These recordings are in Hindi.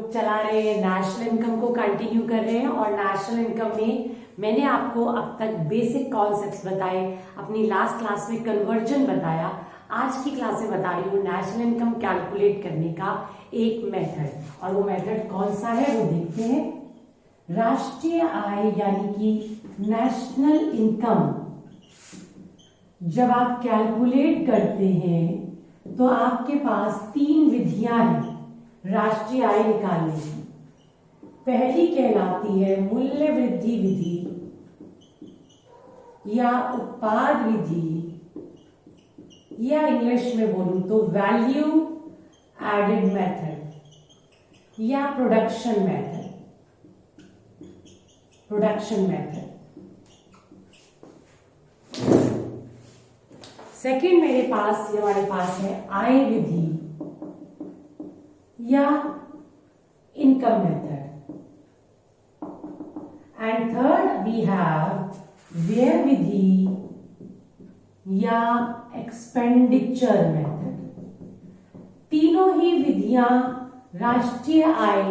लोग चला रहे हैं, नेशनल इनकम को कंटिन्यू कर रहे हैं। और नेशनल इनकम में मैंने आपको अब तक बेसिक कॉन्सेप्ट्स बताए, अपनी लास्ट क्लास में कन्वर्जन बताया। आज की क्लास में बता रही हूँ नेशनल इनकम कैलकुलेट करने का एक मेथड। और वो मेथड कौन सा है वो देखते हैं। राष्ट्रीय आय यानी कि नेशनल इनकम जब आप कैलकुलेट करते हैं तो आपके पास 3 विधियां हैं राष्ट्रीय आय निकालने की। पहली कहलाती है मूल्य वृद्धि विधि या उत्पाद विधि, या इंग्लिश में बोलूं तो वैल्यू एडेड मेथड या प्रोडक्शन मेथड। सेकंड हमारे पास है आय विधि या income method. And third we have व्यय विधि या एक्सपेंडिचर मेथड। तीनों ही विधियां राष्ट्रीय आय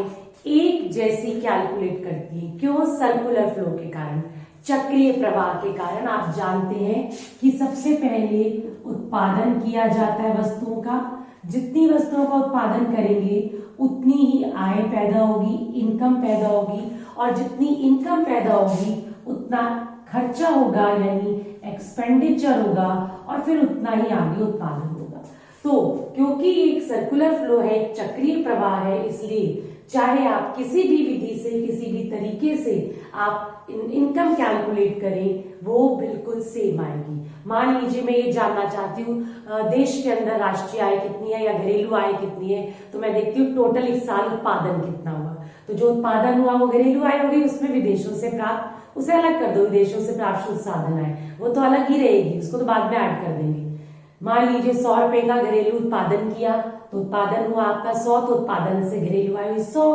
एक जैसी कैलकुलेट करती है। क्यों? सर्कुलर फ्लो के कारण, चक्रीय प्रवाह के कारण। आप जानते हैं कि सबसे पहले उत्पादन किया जाता है वस्तुओं का। जितनी वस्तुओं का उत्पादन करेंगे उतनी ही आय पैदा होगी, इनकम पैदा होगी, और जितनी इनकम पैदा होगी उतना खर्चा होगा यानी एक्सपेंडिचर होगा, और फिर उतना ही आगे उत्पादन होगा। तो क्योंकि एक सर्कुलर फ्लो है, एक चक्रीय प्रवाह है, इसलिए चाहे आप किसी भी विधि से, किसी भी तरीके से आप इनकम कैलकुलेट करें, वो बिल्कुल सेम आएगी। मान लीजिए मैं ये जानना चाहती हूँ देश के अंदर राष्ट्रीय आय कितनी है या घरेलू आय कितनी है, तो मैं देखती हूँ टोटल इस साल उत्पादन कितना हुआ। तो जो उत्पादन हुआ वो घरेलू आय हो गई, उसमें विदेशों से प्राप्त, उसे अलग कर दो, विदेशों से प्राप्त शुद्ध साधन आय वो तो अलग ही रहेगी, उसको तो बाद में ऐड कर देंगे। मान लीजिए 100 रुपए का घरेलू उत्पादन किया तो उत्पादन हुआ आपका 100, तो उत्पादन से घरेलू आय हुई 100।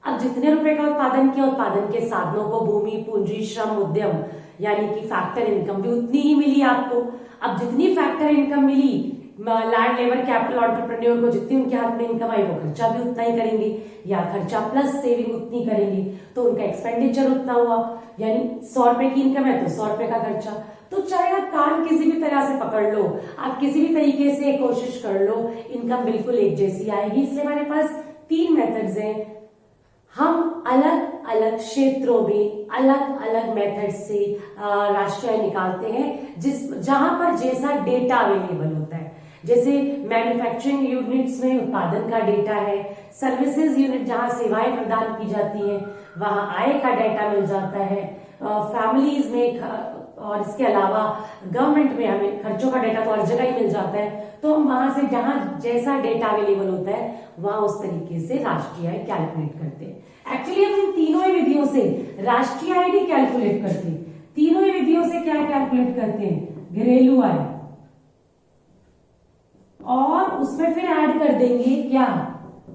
अब जितने रुपए का उत्पादन किया, उत्पादन के साधनों को भूमि, पूंजी, श्रम, उद्यम यानी कि फैक्टर इनकम भी उतनी ही मिली आपको। अब जितनी फैक्टर इनकम मिली, लैंड लेबर कैपिटल एंटरप्रेन्योर को जितनी उनके हाथ में इनकम आई वो खर्चा भी उतना ही करेंगे, या खर्चा प्लस सेविंग उतनी करेंगे, तो उनका एक्सपेंडिचर उतना हुआ। यानी 100 रुपए की इनकम है तो 100 रुपए का खर्चा। तो चाहे आप काम किसी भी तरह से पकड़ लो, आप किसी भी तरीके से कोशिश कर लो, इनकम बिल्कुल एक जैसी आएगी। इसलिए हमारे पास 3 मेथड्स हैं। हम अलग अलग क्षेत्रों में अलग अलग मेथड से राष्ट्रीय आय निकालते हैं, जहां पर जैसा डेटा अवेलेबल होता है। जैसे मैन्युफैक्चरिंग यूनिट्स में उत्पादन का डेटा है, सर्विसेज यूनिट जहां सेवाएं प्रदान की जाती हैं वहां आय का डेटा मिल जाता है, फैमिलीज में, और इसके अलावा गवर्नमेंट में हमें खर्चों का डेटा तो हर जगह ही मिल जाता है। तो हम वहां से जहां जैसा डेटा अवेलेबल होता है वहां उस तरीके से राष्ट्रीय आय कैलकुलेट करते हैं। एक्चुअली हम इन तीनों ही विधियों से राष्ट्रीय आय नहीं कैलकुलेट करते, तीनों ही विधियों से क्या कैलकुलेट करते हैं? घरेलू आय, और उसमें फिर ऐड कर देंगे क्या?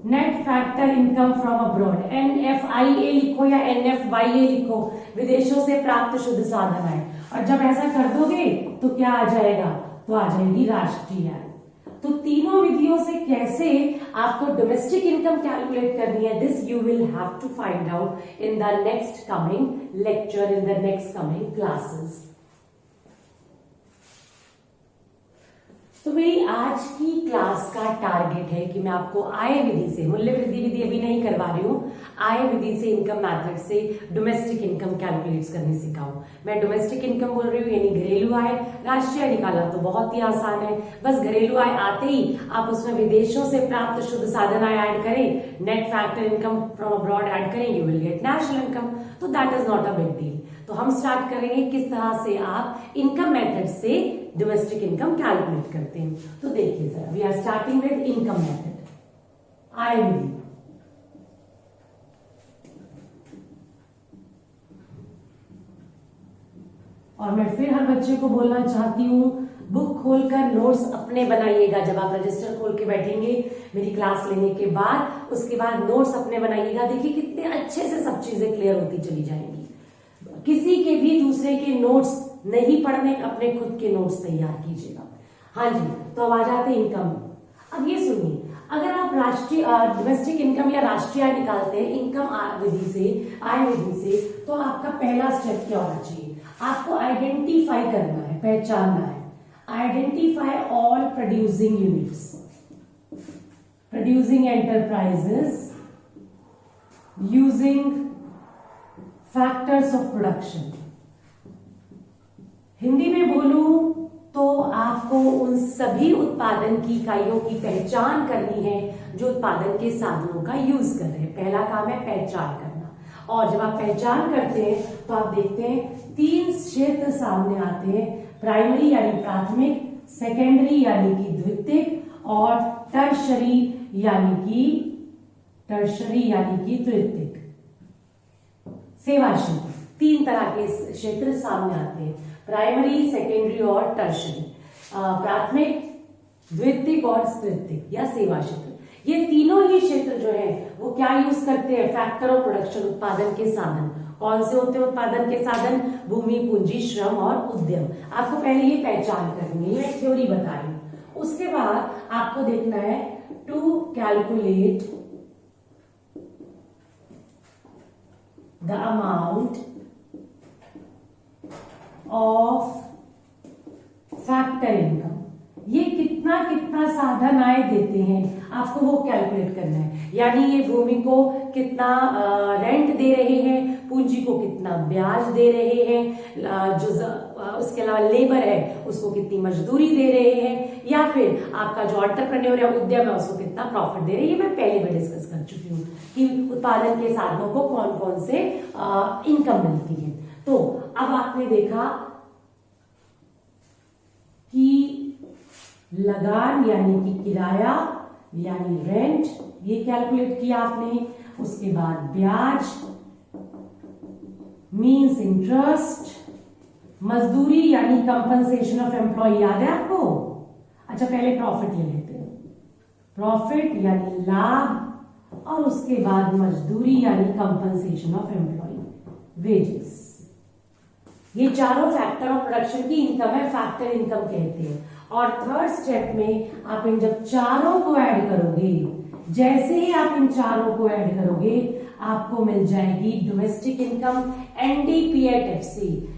Net factor income from abroad, NFIA लिखो या NFYA लिखो, विदेशों से प्राप्त शुद्ध साधन आय। और जब ऐसा कर दोगे तो क्या आ जाएगा? तो आ जाएगी राष्ट्रीय आय। तो तीनों विधियों से कैसे आपको डोमेस्टिक इनकम कैलकुलेट करनी है, this you will have to find out in the next coming lecture, in the next coming classes. तो मेरी आज की क्लास का टारगेट है कि मैं आपको आय विधि से, मूल्य वृद्धि विधि अभी नहीं करवा रही हूँ, आय विधि से, इनकम मेथड से डोमेस्टिक इनकम कैलकुलेट करनी सिखाऊं। मैं डोमेस्टिक इनकम बोल रही हूँ यानी घरेलू आय। राष्ट्रीय निकालना तो बहुत ही आसान है, बस घरेलू आय आते ही आप उसमें विदेशों से प्राप्त शुद्ध साधन आय ऐड करें, net factor income from abroad add करें, you will get national income. तो that is not a big deal. तो हम स्टार्ट करेंगे किस तरह से आप इनकम मेथड से डोमेस्टिक इनकम कैलकुलेट करते हैं। तो देखिए sir, we are starting with income method, आय विधि। और मैं फिर हर बच्चे को बोलना चाहती हूँ, बुक खोलकर नोट्स अपने बनाइएगा। जब आप रजिस्टर खोल के बैठेंगे मेरी क्लास लेने के बाद, उसके बाद नोट्स अपने बनाइएगा। देखिए कितने अच्छे से सब चीजें क्लियर होती चली जाएंगी। किसी के भी दूसरे के नोट्स नहीं पढ़ने, अपने खुद के नोट्स तैयार कीजिएगा। हाँ जी, तो अब आ जाते हैं इनकम। अब ये सुनिए, अगर आप राष्ट्रीय डोमेस्टिक इनकम या राष्ट्रीय आय निकालते हैं इनकम विधि से, आय विधि से, तो आपका पहला स्टेप क्या होना चाहिए? आपको आइडेंटिफाई करना है, पहचानना है। Identify all producing units, producing enterprises using factors of production. Hindi में बोलूं तो आपको उन सभी उत्पादन की इकाइयों की पहचान करनी है जो उत्पादन के साधनों का यूज कर रहे हैं। पहला काम है पहचान करना। और जब आप पहचान करते हैं तो आप देखते हैं 3 क्षेत्र सामने आते हैं, प्राइमरी यानी प्राथमिक, सेकेंडरी यानी कि द्वितीयक, और टर्शरी यानी कि तृतीयक। सेवा क्षेत्र, 3 तरह के क्षेत्र सामने आते हैं, प्राइमरी, सेकेंडरी और टर्शरी, प्राथमिक, द्वितीयक और तृतीयक या सेवा क्षेत्र। ये तीनों ही क्षेत्र जो है वो क्या यूज करते हैं? फैक्टर ऑफ प्रोडक्शन, उत्पादन के साधन। कौन से होते हैं उत्पादन के साधन? भूमि, पूंजी, श्रम और उद्यम। आपको पहले ये पहचान करनी है, थ्योरी बता रही हूं। उसके बाद आपको देखना है to calculate the amount of factor income. ये कितना कितना साधन आय देते हैं आपको वो कैलकुलेट करना है। यानी ये भूमि को कितना रेंट दे रहे हैं, पूंजी को कितना ब्याज दे रहे हैं, उसके अलावा लेबर है उसको कितनी मजदूरी दे रहे हैं, या फिर आपका जो एंटरप्रेन्योर है, उद्यम है, उसको कितना प्रॉफिट दे रहे हैं। ये मैं पहले भी डिस्कस कर चुकी हूँ कि उत्पादन के साधनों को कौन कौन से इनकम मिलती है। तो अब आपने देखा कि लगान यानी कि किराया यानी रेंट, ये कैलकुलेट किया आपने। उसके बाद ब्याज मींस इंटरेस्ट, मजदूरी यानी कंपनसेशन ऑफ एम्प्लॉय, याद है आपको? अच्छा, पहले प्रॉफिट ले लेते हैं। प्रॉफिट यानी लाभ, और उसके बाद मजदूरी यानी कंपनसेशन ऑफ एम्प्लॉय, वेजेस। ये चारों फैक्टर ऑफ प्रोडक्शन की इनकम है, फैक्टर इनकम कहते हैं। और थर्ड स्टेप में आप इन जब चारों को ऐड करोगे, जैसे ही आप इन चारों को ऐड करोगे आपको मिल जाएगी डोमेस्टिक इनकम, NDPAT-FC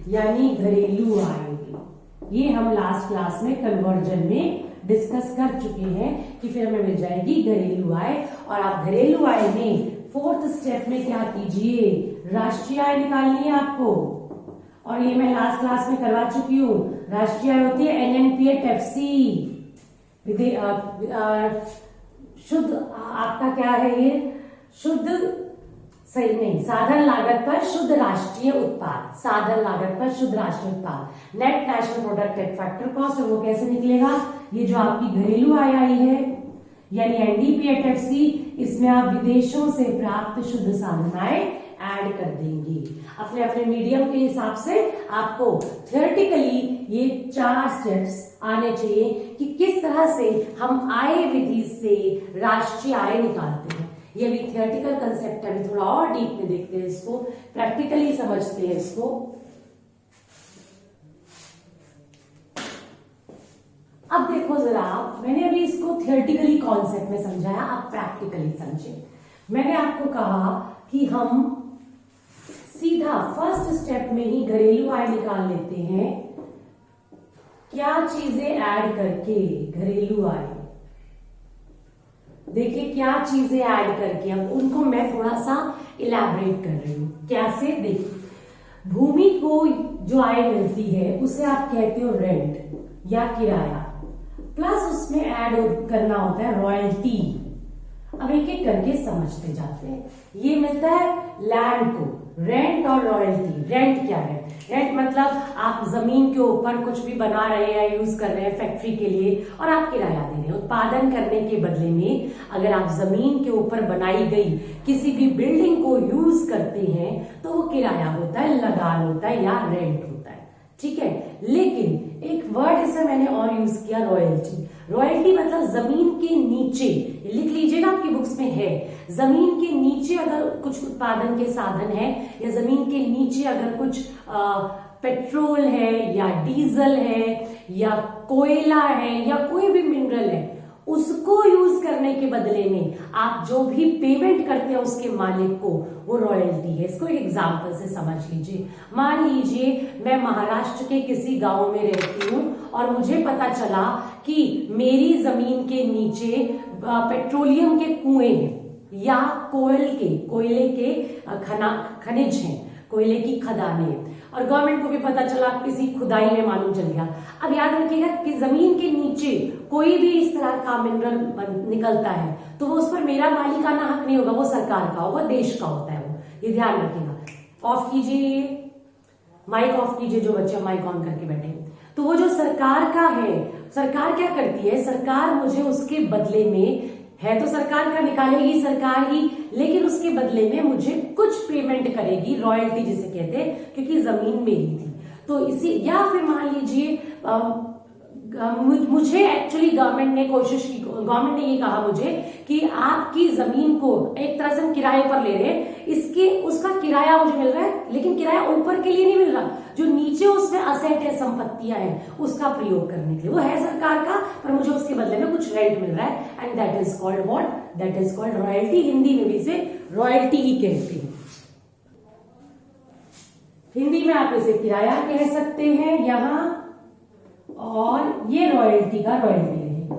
यानी घरेलू आय। ये हम लास्ट क्लास में कन्वर्जन में डिस्कस कर चुके हैं कि फिर हमें मिल जाएगी घरेलू आय। और आप घरेलू आय में 4th स्टेप में क्या कीजिए? राष्ट्रीय आय निकालनी है आपको, और ये मैं लास्ट क्लास में करवा चुकी हूँ। राष्ट्रीय आय होती है NNPAT-FC। शुद्ध आपका क्या है? ये शुद्ध, सही नहीं, साधन लागत पर शुद्ध राष्ट्रीय उत्पाद, साधन लागत पर शुद्ध राष्ट्रीय उत्पाद, net national product at factor cost. और वो कैसे निकलेगा? ये जो आपकी घरेलू आय आई है यानी NDPAT-FC, इसमें आप विदेशों से प्राप्त शुद्ध साधन आय ऐड कर देंगे। अपने अपने मीडियम के हिसाब से आपको थियोरेटिकली ये 4 स्टेप्स आने चाहिए कि किस तरह से हम आय विधि से राष्ट्रीय आय निकालते हैं। ये भी थियोरेटिकल कंसेप्ट है, अभी थोड़ा और डीप में देखते हैं इसको, प्रैक्टिकली समझते हैं इसको। अब देखो जरा, मैंने अभी इसको थियोरेटिकली कॉन्सेप्ट में समझाया, अब प्रैक्टिकली समझे। मैंने आपको कहा कि हम सीधा फर्स्ट स्टेप में ही घरेलू आय निकाल लेते हैं। क्या चीजें ऐड करके घरेलू आय, देखिए क्या चीजें ऐड करके, अब उनको मैं थोड़ा सा इलैबोरेट कर रही हूं। कैसे? देखिए, भूमि को जो आय मिलती है उसे आप कहते हो रेंट या किराया, प्लस उसमें ऐड करना होता है रॉयल्टी। अब एक एक करके समझते जाते हैं। ये मिलता है लैंड को, रेंट और रॉयल्टी। रेंट क्या है? रेंट मतलब आप जमीन के ऊपर कुछ भी बना रहे हैं, यूज कर रहे हैं फैक्ट्री के लिए, और आप किराया दे रहे हैं। उत्पादन करने के बदले में अगर आप जमीन के ऊपर बनाई गई किसी भी बिल्डिंग को यूज करते हैं तो वो किराया होता है, लगान होता है या रेंट होता है। ठीक है, लेकिन एक वर्ड इसमें मैंने और यूज किया, रॉयल्टी। रॉयल्टी मतलब जमीन के नीचे, लिख लीजिएगा आपकी बुक्स में है, जमीन के नीचे अगर कुछ उत्पादन के साधन है या जमीन के नीचे अगर कुछ पेट्रोल है या डीजल है या कोयला है या कोई भी मिनरल है, उसको यूज करने के बदले में आप जो भी पेमेंट करते हैं उसके मालिक को, वो रॉयल्टी है। इसको एक एग्जांपल से समझ लीजिए। मान लीजिए मैं महाराष्ट्र के किसी गांव में रहती हूं और मुझे पता चला कि मेरी जमीन के नीचे पेट्रोलियम के कुएं हैं या कोयले के खनिज हैं, कोयले की खदानें हैं, और गवर्नमेंट को भी पता चला, किसी खुदाई में मालूम चल गया। अब याद रखिएगा कि जमीन के नीचे कोई भी इस तरह का मिनरल निकलता है तो वो उस पर मेरा मालिकाना हक नहीं होगा, वो सरकार का होगा, देश का होता है वो, ये ध्यान रखिएगा। ऑफ कीजिए, माइक ऑफ कीजिए, जो बच्चे माइक ऑन करके बैठे हैं। तो वो जो सरकार का है, सरकार क्या करती है, सरकार मुझे उसके बदले में, है तो सरकार का, निकालेगी सरकार ही, लेकिन उसके बदले में मुझे कुछ पेमेंट करेगी, रॉयल्टी जिसे कहते हैं, क्योंकि जमीन मेरी थी। तो इसी, या फिर मान लीजिए मुझे एक्चुअली गवर्नमेंट ने कोशिश की, गवर्नमेंट ने ये कहा मुझे कि आपकी जमीन को एक तरह से हम किराए पर ले रहे हैं, इसके उसका किराया मुझे मिल रहा है, लेकिन किराया ऊपर के लिए नहीं मिल रहा, जो नीचे उसमें असेट है, संपत्तियां हैं, उसका प्रयोग करने के लिए, वो है सरकार का, पर मुझे उसके बदले में कुछ रेंट मिल रहा है, and that is called what, that is called royalty. Hindi में भी इसे रॉयल्टी ही कहते हैं। हिंदी में आप इसे किराया कह सकते हैं यहां, और ये रॉयल्टी का रॉयल्टी रहेगा।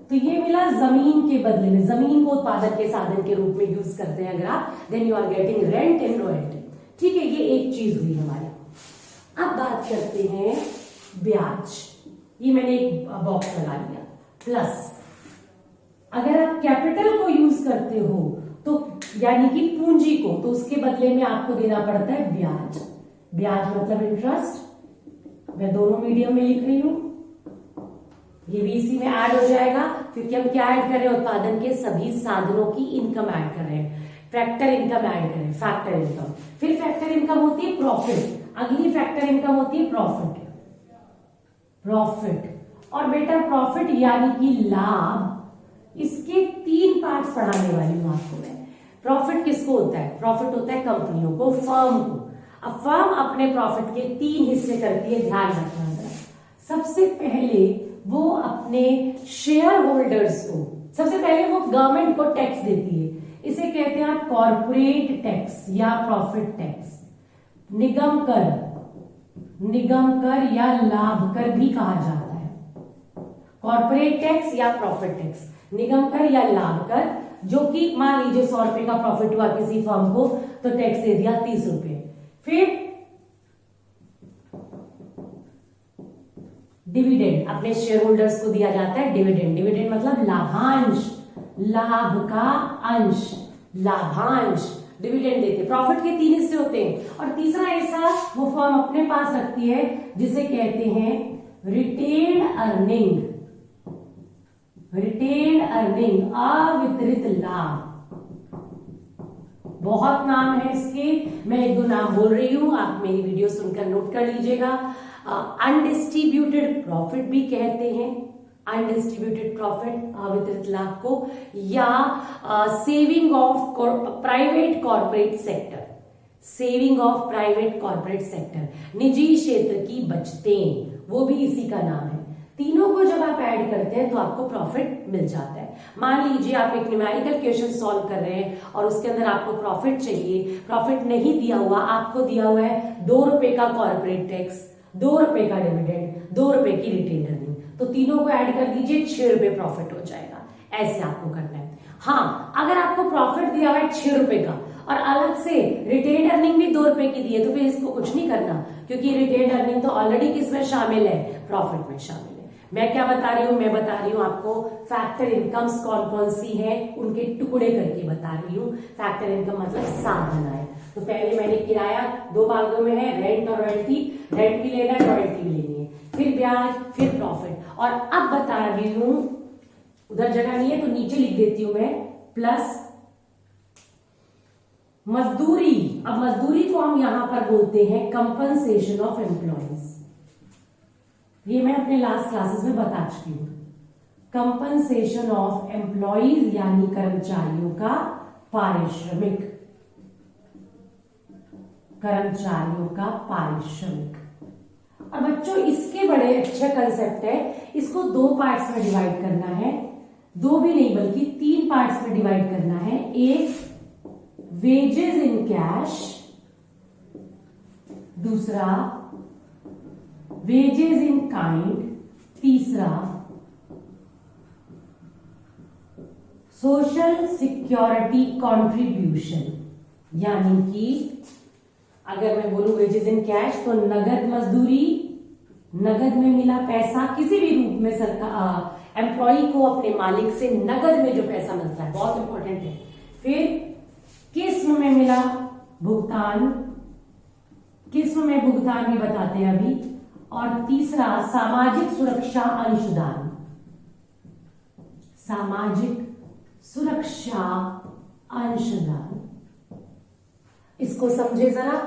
तो ये मिला जमीन के बदले में, जमीन को उत्पादन के साधन के रूप में यूज करते हैं अगर आप, then you are getting rent and royalty. ठीक है, ये एक चीज हुई हमारी। अब बात करते हैं ब्याज। ये मैंने एक बॉक्स लगा लिया। प्लस अगर आप कैपिटल को यूज करते हो तो यानी कि पूंजी को, तो उसके बदले में आपको देना पड़ता है ब्याज। ब्याज मतलब इंटरेस्ट, मैं दोनों मीडियम में लिख रही हूं, ये भी इसी में ऐड हो जाएगा, क्योंकि हम क्या ऐड कर रहे हैं, उत्पादन के सभी साधनों की इनकम ऐड कर रहे हैं, फैक्टर इनकम ऐड करें, फैक्टर इनकम। फिर फैक्टर इनकम होती है प्रॉफिट, अगली फैक्टर इनकम होती है प्रॉफिट। और बेटा प्रॉफिट यानी कि लाभ, इसके 3 पार्ट्स पढ़ाने वाली हूं आपको मैं। प्रॉफिट किसको होता है, प्रॉफिट होता है कंपनियों को, फर्म को। अब फर्म अपने प्रॉफिट के 3 हिस्से करती है, ध्यान रखना जरा। सबसे पहले वो अपने शेयर होल्डर्स को, सबसे पहले वो गवर्नमेंट को टैक्स देती है, इसे कहते हैं आप कॉर्पोरेट टैक्स या प्रॉफिट टैक्स। निगम कर या लाभ कर भी कहा जाता है। कॉर्पोरेट टैक्स या प्रॉफिट टैक्स, निगम कर या लाभ कर, जो कि मान लीजिए 100 रुपए का प्रॉफिट हुआ किसी फर्म को, तो टैक्स दे दिया 30 रुपए। फिर डिविडेंड, अपने शेयर होल्डर्स को दिया जाता है डिविडेंड। डिविडेंड मतलब लाभांश, लाभ का अंश, लाभांश, डिविडेंड देते। प्रॉफिट के 3 हिस्से होते हैं, और तीसरा हिस्सा वो फर्म अपने पास रखती है, जिसे कहते हैं रिटेन्ड अर्निंग। रिटेन्ड अर्निंग, अवितरित लाभ। बहुत नाम है इसके, मैं 1-2 नाम बोल रही हूं, आप मेरी वीडियो सुनकर नोट कर लीजिएगा। अनडिस्ट्रीब्यूटेड प्रॉफिट भी कहते हैं, अनडिस्ट्रीब्यूटेड प्रॉफिट, अवितरित लाभ को, या saving of private corporate sector. Saving of private corporate sector, निजी क्षेत्र की बचतें, वो भी इसी का नाम है। तीनों को जब आप ऐड करते हैं तो आपको प्रॉफिट मिल जाता है। मान लीजिए आप एक न्यूमेरिकल क्वेश्चन सॉल्व कर रहे हैं और उसके अंदर आपको प्रॉफिट चाहिए, प्रॉफिट नहीं दिया हुआ, आपको दिया हुआ है 2 रुपए का कॉर्पोरेट टैक्स, 2 रुपए का डिविडेंड, 2 रुपए की रिटेन्ड अर्निंग, तो तीनों को ऐड कर दीजिए, 6 रुपए प्रॉफिट हो जाएगा। ऐसे आपको करना है। हाँ, अगर आपको प्रॉफिट दिया हुआ है 6 रुपए का और अलग से रिटेन्ड अर्निंग भी 2 रुपए की दी है, तो फिर इसको कुछ नहीं करना, क्योंकि रिटेन्ड अर्निंग तो ऑलरेडी किसमें शामिल है, प्रॉफिट में शामिल है। मैं क्या बता रही हूं, मैं बता रही हूं आपको फैक्टर इनकम्स कौन कौन सी है, उनके टुकड़े करके बता रही हूं। फैक्टर इनकम मतलब साधन आय। तो पहले मैंने किराया 2 भागों में है, रेंट और रॉयल्टी। रेंट भी लेना है, रॉयल्टी भी लेनी है, फिर ब्याज, फिर प्रॉफिट। और अब बता रही हूं, उधर जगह नहीं है तो नीचे लिख देती हूं मैं, प्लस मजदूरी। अब मजदूरी को हम यहां पर बोलते हैं कंपनसेशन ऑफ एम्प्लॉइज। ये मैं अपने लास्ट क्लासेस में बता चुकी हूं। कंपनसेशन ऑफ एम्प्लॉइज यानी कर्मचारियों का पारिश्रमिक, कर्मचारियों का पारिश्रमिक। और बच्चों इसके बड़े अच्छे कंसेप्ट है, इसको 2 पार्ट्स में डिवाइड करना है। दो भी नहीं बल्कि 3 पार्ट्स में डिवाइड करना है। एक वेजेस इन कैश, दूसरा वेजेस इन काइंड, तीसरा सोशल सिक्योरिटी कंट्रीब्यूशन। यानी कि अगर मैं बोलूं वेजेस इन कैश तो नगद मजदूरी, नगद में मिला पैसा किसी भी रूप में सरकार एम्प्लॉय को अपने मालिक से नगद में जो पैसा मिलता है, बहुत इंपॉर्टेंट है। फिर किस्म में मिला भुगतान, किस्म में भुगतान भी बताते हैं अभी। और तीसरा सामाजिक सुरक्षा अंशदान, सामाजिक सुरक्षा अंशदान। इसको समझे जरा।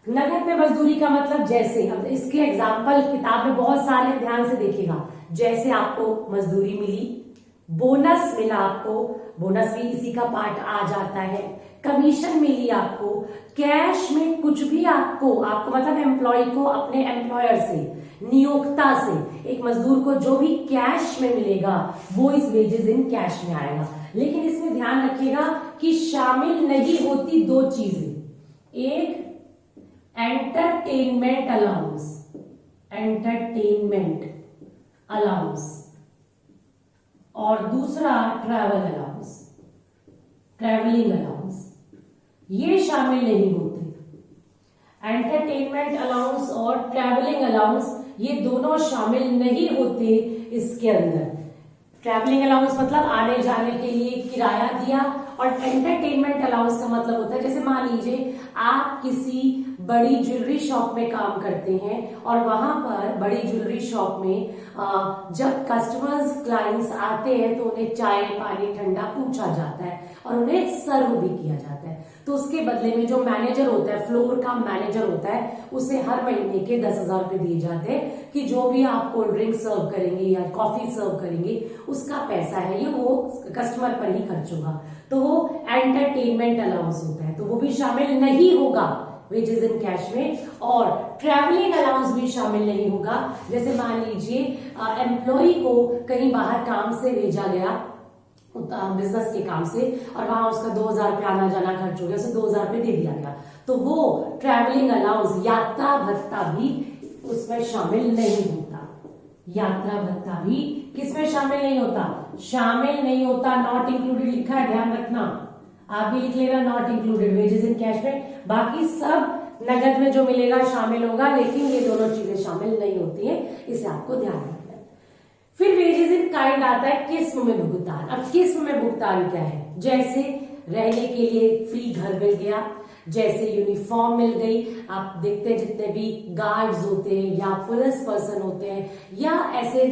नगद में मजदूरी का मतलब जैसे, अब इसके एग्जाम्पल किताब में बहुत सारे, ध्यान से देखिएगा। जैसे आपको मजदूरी मिली, बोनस मिला आपको, बोनस भी इसी का पार्ट आ जाता है, कमीशन मिली आपको, कैश में कुछ भी आपको मतलब एम्प्लॉय को अपने एम्प्लॉयर से, नियोक्ता से, एक मजदूर को जो भी कैश में मिलेगा वो इस वेजेस इन कैश में आएगा। लेकिन इसमें ध्यान रखिएगा कि शामिल नहीं होती दो चीजें, एक एंटरटेनमेंट अलाउंस, एंटरटेनमेंट अलाउंस, और दूसरा ट्रैवल अलाउंस, ट्रैवलिंग अलाउंस। ये शामिल नहीं होते। एंटरटेनमेंट अलाउंस और ट्रैवलिंग अलाउंस ये दोनों शामिल नहीं होते इसके अंदर। ट्रैवलिंग अलाउंस मतलब आने जाने के लिए किराया दिया, और एंटरटेनमेंट अलाउंस का मतलब होता है जैसे मान लीजिए आप किसी बड़ी ज्वेलरी शॉप में काम करते हैं और वहां पर बड़ी ज्वेलरी शॉप में जब कस्टमर्स क्लाइंट्स आते हैं तो उन्हें चाय पानी ठंडा पूछा जाता है और उन्हें सर्व भी किया जाता है। तो उसके बदले में जो मैनेजर होता है, फ्लोर का मैनेजर होता है, उसे हर महीने के 10,000 रुपए दिए जाते हैं कि जो भी आप कोल्ड ड्रिंक सर्व करेंगे या कॉफी सर्व करेंगे उसका पैसा है ये वो कस्टमर पर ही खर्च होगा। तो वो एंटरटेनमेंट अलाउंस होता है, तो वो भी शामिल नहीं होगा वेजेस इन कैश में। और ट्रैवलिंग अलाउंस भी शामिल नहीं होगा। जैसे मान लीजिए एम्प्लॉय को कहीं बाहर काम से भेजा गया, बिजनेस के काम से, और वहां उसका 2,000 रुपये आना जाना खर्च हो गया, उसे 2,000 रुपये दे दिया गया, तो वो ट्रैवलिंग अलाउंस यात्रा भत्ता भी उसमें शामिल नहीं होता। यात्रा भत्ता भी किसमें शामिल नहीं होता? शामिल नहीं होता, नॉट इंक्लूडेड लिखा है, ध्यान रखना। आप भी लिख लेना not included wages in cash में। बाकी सब नगद में जो मिलेगा शामिल होगा, लेकिन ये दोनों चीजें शामिल नहीं होती है, इसे आपको ध्यान रखना है। फिर वेजेस इन काइंड आता है किस्म में भुगतान। अब किस्म में भुगतान क्या है? जैसे रहने के लिए फ्री घर मिल गया, जैसे यूनिफॉर्म मिल गई। आप देखते हैं जितने भी गार्ड्स होते हैं या पुलिस पर्सन होते हैं या ऐसे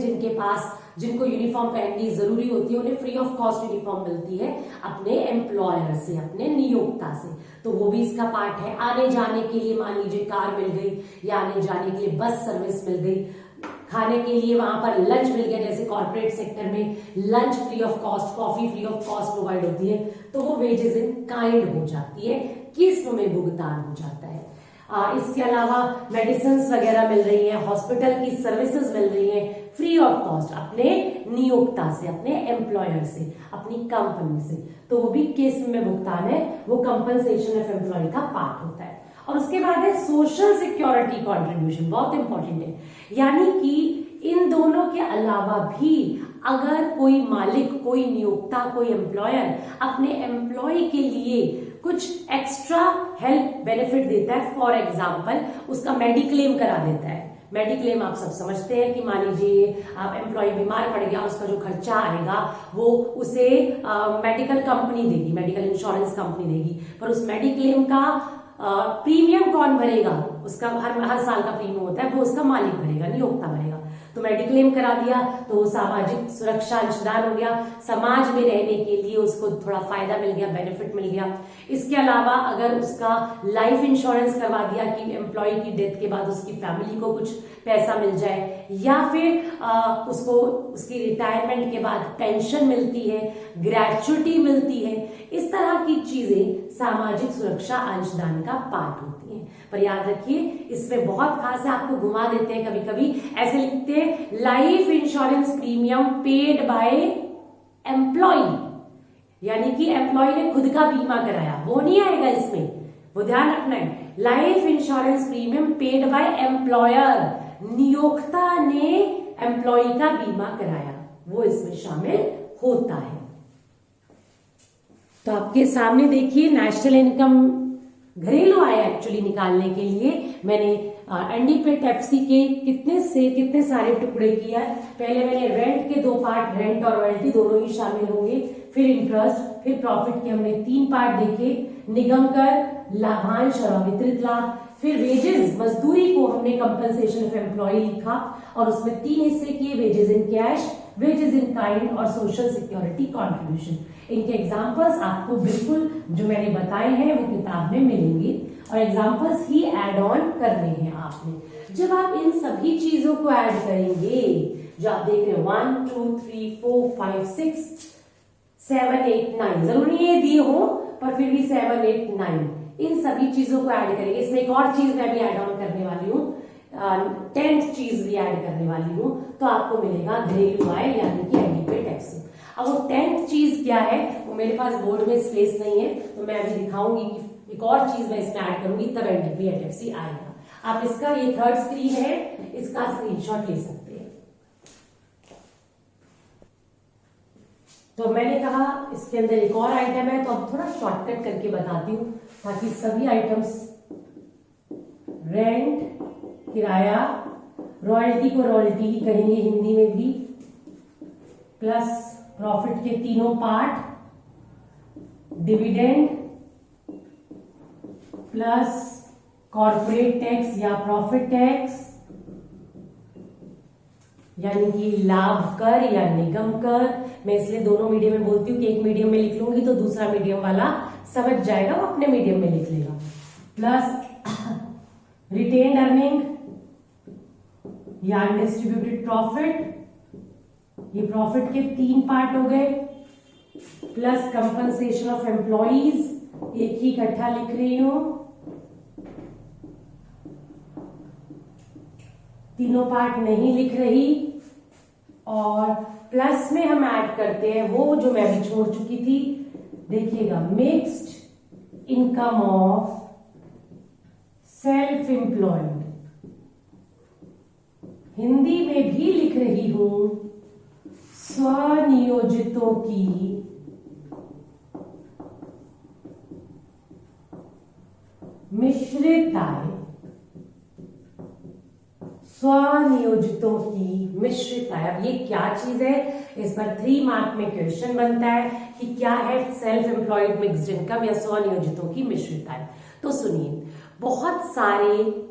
जिनको यूनिफॉर्म पहननी जरूरी होती है, उन्हें फ्री ऑफ कॉस्ट यूनिफॉर्म मिलती है अपने एम्प्लॉयर से, अपने नियोक्ता से, तो वो भी इसका पार्ट है। आने जाने के लिए मान लीजिए कार मिल गई या आने जाने के लिए बस सर्विस मिल गई, खाने के लिए वहां पर लंच मिल गया, जैसे कॉर्पोरेट सेक्टर में lunch free of cost, coffee free of cost provide होती है, तो वो वेजेस इन काइंड हो जाती है, किस्म में भुगतान हो जाता है। इसके अलावा मेडिसिन वगैरह मिल रही है, हॉस्पिटल की सर्विसेज मिल रही है फ्री ऑफ कॉस्ट अपने नियोक्ता से, अपने एम्प्लॉयर से, अपनी कंपनी से, तो वो भी किस्म में भुगतान है, वो कंपनसेशन ऑफ एम्प्लॉय का पार्ट होता है। और उसके बाद है सोशल सिक्योरिटी कंट्रीब्यूशन, बहुत इंपॉर्टेंट है। यानी कि इन दोनों के अलावा भी अगर कोई मालिक, कोई नियोक्ता, कोई एम्प्लॉयर अपने एम्प्लॉय के लिए कुछ एक्स्ट्रा हेल्प बेनिफिट देता है, फॉर एग्जाम्पल उसका मेडिक्लेम करा देता है। मेडिक्लेम आप सब समझते हैं कि मान लीजिए आप एम्प्लॉय बीमार पड़ गया, उसका जो खर्चा आएगा वो उसे मेडिकल कंपनी देगी, मेडिकल इंश्योरेंस कंपनी देगी, पर उस मेडिक्लेम का प्रीमियम कौन भरेगा? उसका हर साल का प्रीमियम होता है, वो उसका मालिक भरेगा, नियोक्ता भरेगा। तो मेडिक्लेम करा दिया तो सामाजिक सुरक्षा अंशदान हो गया, समाज में रहने के लिए उसको थोड़ा फायदा मिल गया, बेनिफिट मिल गया। इसके अलावा अगर उसका लाइफ इंश्योरेंस करवा दिया कि एम्प्लॉय की डेथ के बाद उसकी फैमिली को कुछ पैसा मिल जाए, या फिर उसको उसकी रिटायरमेंट के बाद पेंशन मिलती है, ग्रेच्युटी मिलती है, इस तरह की चीजें सामाजिक सुरक्षा अंशदान का पार्ट होती है। पर याद रखिए इसमें बहुत खास है, आपको घुमा देते हैं, कभी कभी ऐसे लिखते हैं life insurance premium paid by employ, यानी कि एम्प्लॉय ने खुद का बीमा कराया, वो नहीं आएगा इसमें, वो ध्यान रखना है। Life insurance premium paid by employer, नियोक्ता ने एम्प्लॉय का बीमा कराया, वो इसमें शामिल होता है। तो आपके सामने देखिए नेशनल इनकम घरेलू आय एक्चुअली निकालने के लिए मैंने एनडीपेट-एफसी के कितने सारे टुकड़े किया है। पहले मैंने रेंट के 2 पार्ट, रेंट और रॉयल्टी दोनों ही शामिल होंगे, फिर इंटरेस्ट, फिर प्रॉफिट के हमने 3 पार्ट देखे, निगम कर, लाभांश और वितरित लाभ, फिर वेजेस मजदूरी को हमने कंपनसेशन ऑफ एम्प्लॉय लिखा और उसमें 3 हिस्से किए, wages in cash, wages in kind और सोशल सिक्योरिटी कॉन्ट्रीब्यूशन। इनके एग्जांपल्स आपको बिल्कुल जो मैंने बताए हैं वो किताब में मिलेंगे और एग्जांपल्स ही ऐड ऑन करने हैं आपने। जब आप इन सभी चीजों को ऐड करेंगे, जो आप देख रहे हैं 1 2 3 4 5 6 7 8 9, जरूरी ये दिए हो पर फिर भी 7 8 9 इन सभी चीजों को ऐड करेंगे। इसमें एक और चीज मैं भी ऐड ऑन करने वाली हूँ, 10th चीज भी ऐड करने वाली हूँ, तो आपको मिलेगा घरेलू आय यानी कि एनडीपेट-एफसी। अब वो 10th चीज क्या है वो मेरे पास बोर्ड में स्पेस नहीं है, तो मैं अभी दिखाऊंगी कि एक और चीज मैं इसमें ऐड करूंगी तब एनडीपेट-एफसी आएगा। आप इसका, ये 3rd स्क्रीन है, इसका स्क्रीनशॉट ले सकते हैं। तो मैंने कहा इसके अंदर एक और आइटम है, तो अब थोड़ा शॉर्टकट करके बताती हूँ ताकि सभी आइटम्स, रेंट, किराया, रॉयल्टी को रॉयल्टी ही कहेंगे हिंदी में भी, प्लस प्रॉफिट के तीनों part, dividend plus corporate tax या प्रॉफिट टैक्स यानी कि लाभ कर या निगम कर। मैं इसलिए दोनों मीडियम में बोलती हूँ कि एक मीडियम में लिख लूंगी तो दूसरा मीडियम वाला समझ जाएगा, वो अपने मीडियम में लिख लेगा। प्लस रिटेन्ड अर्निंग या अनडिस्ट्रीब्यूटेड प्रॉफिट, ये प्रॉफिट के 3 पार्ट हो गए, प्लस कंपनसेशन ऑफ एम्प्लॉइज, एक ही इकट्ठा लिख रही हूं, तीनों पार्ट नहीं लिख रही, और प्लस में हम ऐड करते हैं वो जो मैं भी छोड़ चुकी थी, देखिएगा, mixed income of self employed, Hindi में भी लिख रही हूं स्वनियोजितों की मिश्रित आय, स्वनियोजितों की मिश्रित आय। अब ये क्या चीज है, इस पर 3 मार्क में क्वेश्चन बनता है कि क्या है सेल्फ एम्प्लॉयड मिक्स्ड इनकम या स्वनियोजितों की मिश्रित आय। तो सुनिए, बहुत सारे